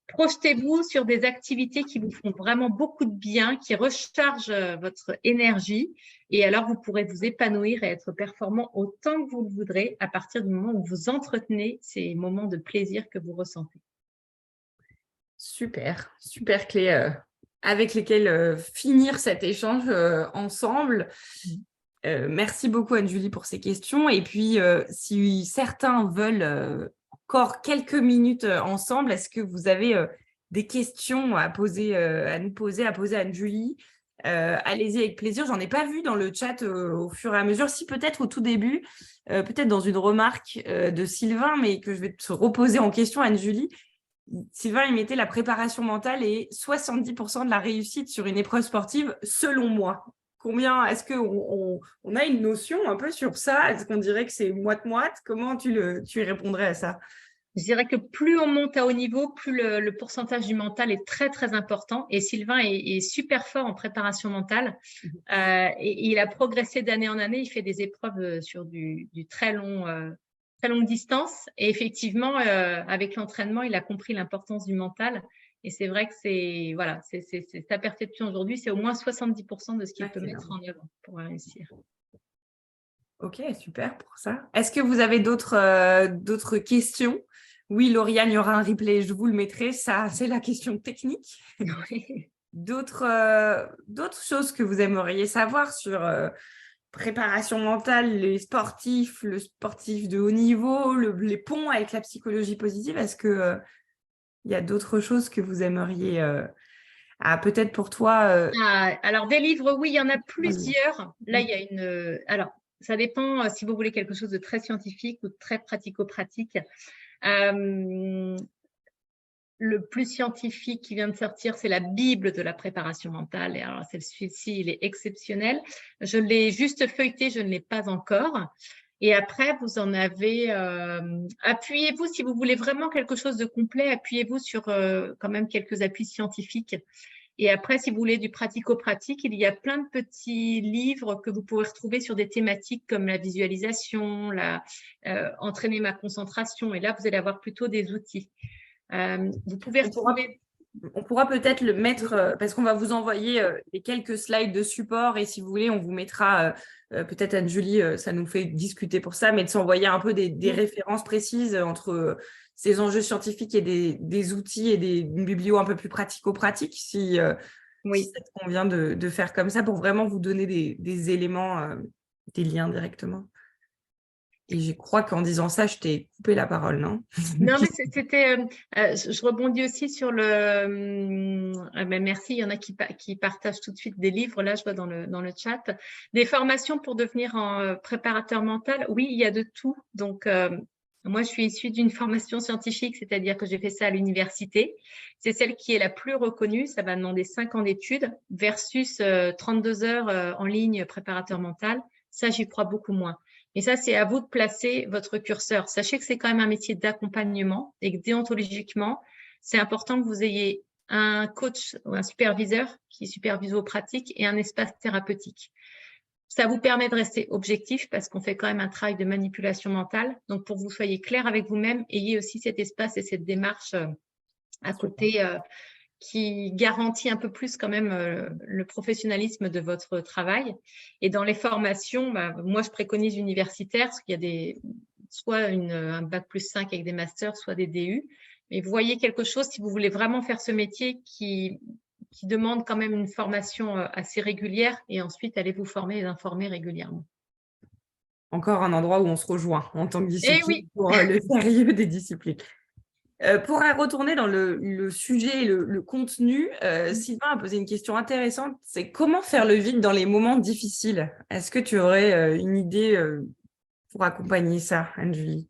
projetez-vous sur des activités qui vous font vraiment beaucoup de bien, qui rechargent votre énergie. Et alors, vous pourrez vous épanouir et être performant autant que vous le voudrez à partir du moment où vous entretenez ces moments de plaisir que vous ressentez. Super clé avec lesquelles finir cet échange ensemble. Merci beaucoup, Anne-Julie, pour ces questions. Et puis, si certains veulent encore quelques minutes ensemble, est-ce que vous avez des questions à poser, à poser à Anne-Julie? Allez-y avec plaisir. J'en ai pas vu dans le chat au fur et à mesure. Si peut-être au tout début, peut-être dans une remarque de Sylvain, mais que je vais te reposer en question, Anne-Julie. Sylvain, il mettait la préparation mentale et 70% de la réussite sur une épreuve sportive, selon moi. Combien, est-ce qu'on a une notion un peu sur ça? Est-ce qu'on dirait que c'est moite-moite? Comment tu y répondrais à ça? Je dirais que plus on monte à haut niveau, plus le pourcentage du mental est très, très important. Et Sylvain est super fort en préparation mentale. Et il a progressé d'année en année. Il fait des épreuves sur du très longue distance. Et effectivement, avec l'entraînement, il a compris l'importance du mental. Et c'est vrai que c'est sa perception aujourd'hui, c'est au moins 70% de ce qu'il peut mettre en œuvre pour réussir. Ok, super pour ça. Est-ce que vous avez d'autres questions? Oui, Lauriane, il y aura un replay, je vous le mettrai. Ça, c'est la question technique. Oui. D'autres choses que vous aimeriez savoir sur préparation mentale, les sportifs, le sportif de haut niveau, les ponts avec la psychologie positive? Est-ce que il y a d'autres choses que vous aimeriez peut-être pour toi Alors, des livres, oui, il y en a plusieurs. Là, il y a alors, ça dépend si vous voulez quelque chose de très scientifique ou de très pratico-pratique. le plus scientifique qui vient de sortir, c'est la Bible de la préparation mentale. Et alors, celui-ci, il est exceptionnel. Je l'ai juste feuilleté, je ne l'ai pas encore. Et après, vous en avez, appuyez-vous, si vous voulez vraiment quelque chose de complet, appuyez-vous sur quand même quelques appuis scientifiques. Et après, si vous voulez du pratico-pratique, il y a plein de petits livres que vous pouvez retrouver sur des thématiques comme la visualisation, entraîner ma concentration. Et là, vous allez avoir plutôt des outils. Vous pouvez retrouver… On pourra peut-être le mettre, parce qu'on va vous envoyer les quelques slides de support et si vous voulez, on vous mettra, peut-être Anne-Julie, ça nous fait discuter pour ça, mais de s'envoyer un peu des références précises entre ces enjeux scientifiques et des outils et une biblio un peu plus pratico-pratique, si ça te convient de faire comme ça pour vraiment vous donner des éléments, des liens directement. Et je crois qu'en disant ça, je t'ai coupé la parole, non? Non, mais c'était… je rebondis aussi sur le… merci, il y en a qui partagent tout de suite des livres, là, je vois dans le chat. Des formations pour devenir préparateur mental. Oui, il y a de tout. Donc, moi, je suis issue d'une formation scientifique, c'est-à-dire que j'ai fait ça à l'université. C'est celle qui est la plus reconnue. Ça va demander 5 ans d'études versus 32 heures en ligne préparateur mental. Ça, j'y crois beaucoup moins. Et ça, c'est à vous de placer votre curseur. Sachez que c'est quand même un métier d'accompagnement et que déontologiquement, c'est important que vous ayez un coach ou un superviseur qui supervise vos pratiques et un espace thérapeutique. Ça vous permet de rester objectif parce qu'on fait quand même un travail de manipulation mentale. Donc, pour que vous soyez clair avec vous-même, ayez aussi cet espace et cette démarche à côté qui garantit un peu plus quand même le professionnalisme de votre travail. Et dans les formations, moi, je préconise universitaire, parce qu'il y a soit un bac+5 avec des masters, soit des DU. Mais vous voyez quelque chose, si vous voulez vraiment faire ce métier qui demande quand même une formation assez régulière, et ensuite allez vous former et informer régulièrement. Encore un endroit où on se rejoint en tant que discipline oui. pour le sérieux des disciplines. Pour retourner dans le sujet, le contenu, Sylvain a posé une question intéressante, c'est comment faire le vide dans les moments difficiles? Est-ce que tu aurais une idée pour accompagner ça, Anne-Julie?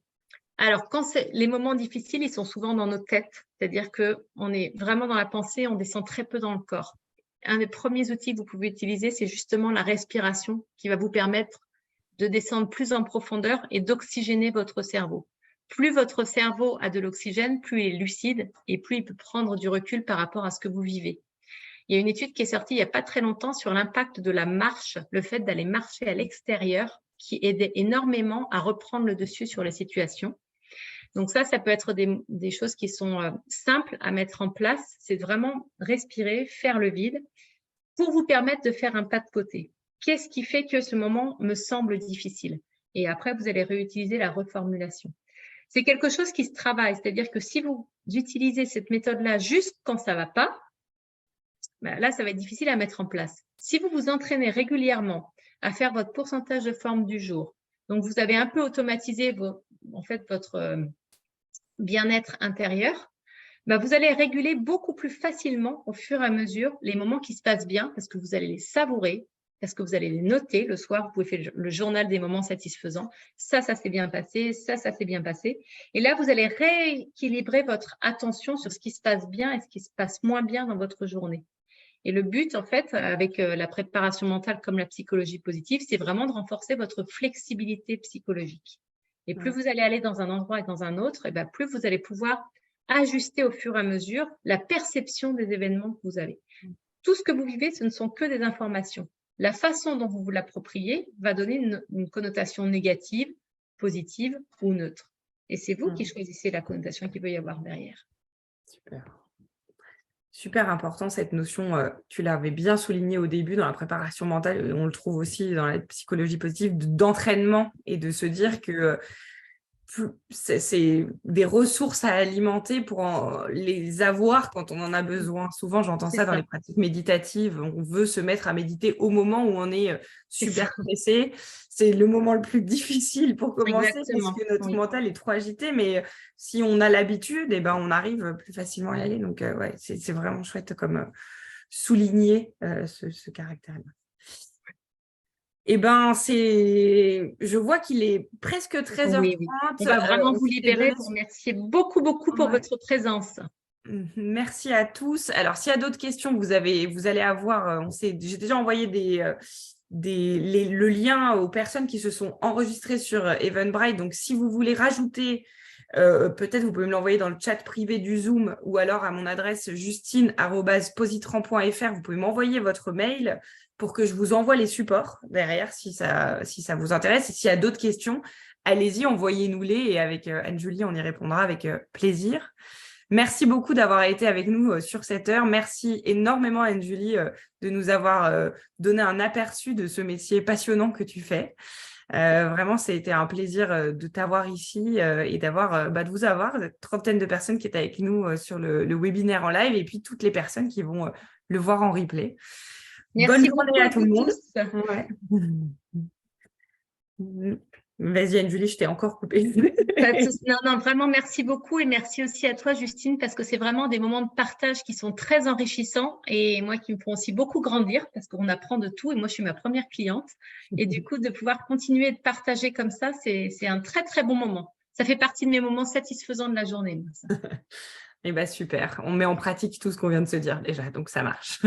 Alors, quand les moments difficiles, ils sont souvent dans nos têtes, c'est-à-dire qu'on est vraiment dans la pensée, on descend très peu dans le corps. Un des premiers outils que vous pouvez utiliser, c'est justement la respiration qui va vous permettre de descendre plus en profondeur et d'oxygéner votre cerveau. Plus votre cerveau a de l'oxygène, plus il est lucide et plus il peut prendre du recul par rapport à ce que vous vivez. Il y a une étude qui est sortie il n'y a pas très longtemps sur l'impact de la marche, le fait d'aller marcher à l'extérieur, qui aidait énormément à reprendre le dessus sur les situations. Donc ça peut être des choses qui sont simples à mettre en place. C'est vraiment respirer, faire le vide pour vous permettre de faire un pas de côté. Qu'est-ce qui fait que ce moment me semble difficile? Et après, vous allez réutiliser la reformulation. C'est quelque chose qui se travaille, c'est-à-dire que si vous utilisez cette méthode-là juste quand ça ne va pas, là, ça va être difficile à mettre en place. Si vous vous entraînez régulièrement à faire votre pourcentage de forme du jour, donc vous avez un peu automatisé votre bien-être intérieur, vous allez réguler beaucoup plus facilement au fur et à mesure les moments qui se passent bien parce que vous allez les savourer, parce que vous allez les noter le soir. Vous pouvez faire le journal des moments satisfaisants. Ça s'est bien passé, ça s'est bien passé. Et là, vous allez rééquilibrer votre attention sur ce qui se passe bien et ce qui se passe moins bien dans votre journée. Et le but, en fait, avec la préparation mentale comme la psychologie positive, c'est vraiment de renforcer votre flexibilité psychologique. Et plus vous allez aller dans un endroit et dans un autre, et plus vous allez pouvoir ajuster au fur et à mesure la perception des événements que vous avez. Tout ce que vous vivez, ce ne sont que des informations. La façon dont vous vous l'appropriez va donner une connotation négative, positive ou neutre. Et c'est vous qui choisissez la connotation qu'il peut y avoir derrière. Super. Super important cette notion, tu l'avais bien souligné au début dans la préparation mentale, et on le trouve aussi dans la psychologie positive, d'entraînement et de se dire que c'est des ressources à alimenter pour les avoir quand on en a besoin. Souvent, j'entends ça dans les pratiques méditatives. On veut se mettre à méditer au moment où on est super pressé. C'est le moment le plus difficile pour commencer parce que notre mental est trop agité. Mais si on a l'habitude, on arrive plus facilement à y aller. Donc, c'est vraiment chouette comme souligner ce caractère-là. Je vois qu'il est presque 13h30. On va vraiment vous libérer. Vous remercier beaucoup pour votre présence. Merci à tous. Alors, s'il y a d'autres questions, vous allez avoir, j'ai déjà envoyé le lien aux personnes qui se sont enregistrées sur Eventbrite. Donc, si vous voulez rajouter, peut-être vous pouvez me l'envoyer dans le chat privé du Zoom ou alors à mon adresse justine@positran.fr. Vous pouvez m'envoyer votre mail pour que je vous envoie les supports derrière si ça vous intéresse. Et s'il y a d'autres questions, allez-y, envoyez-nous-les et avec Anne-Julie, on y répondra avec plaisir. Merci beaucoup d'avoir été avec nous sur cette heure. Merci énormément, Anne-Julie, de nous avoir donné un aperçu de ce métier passionnant que tu fais. Vraiment, c'était un plaisir de t'avoir ici et de vous avoir, cette trentaine de personnes qui étaient avec nous sur le webinaire en live et puis toutes les personnes qui vont le voir en replay. Bonne Merci beaucoup journée à à tout vous le monde. tous. Ouais. Vas-y, Anne-Julie, je t'ai encore coupé. Non, non, vraiment, merci beaucoup et merci aussi à toi, Justine, parce que c'est vraiment des moments de partage qui sont très enrichissants et moi qui me font aussi beaucoup grandir parce qu'on apprend de tout et moi, je suis ma première cliente. Et du coup, de pouvoir continuer de partager comme ça, c'est un très, très bon moment. Ça fait partie de mes moments satisfaisants de la journée, moi, ça. Eh bien, super. On met en pratique tout ce qu'on vient de se dire déjà, donc ça marche.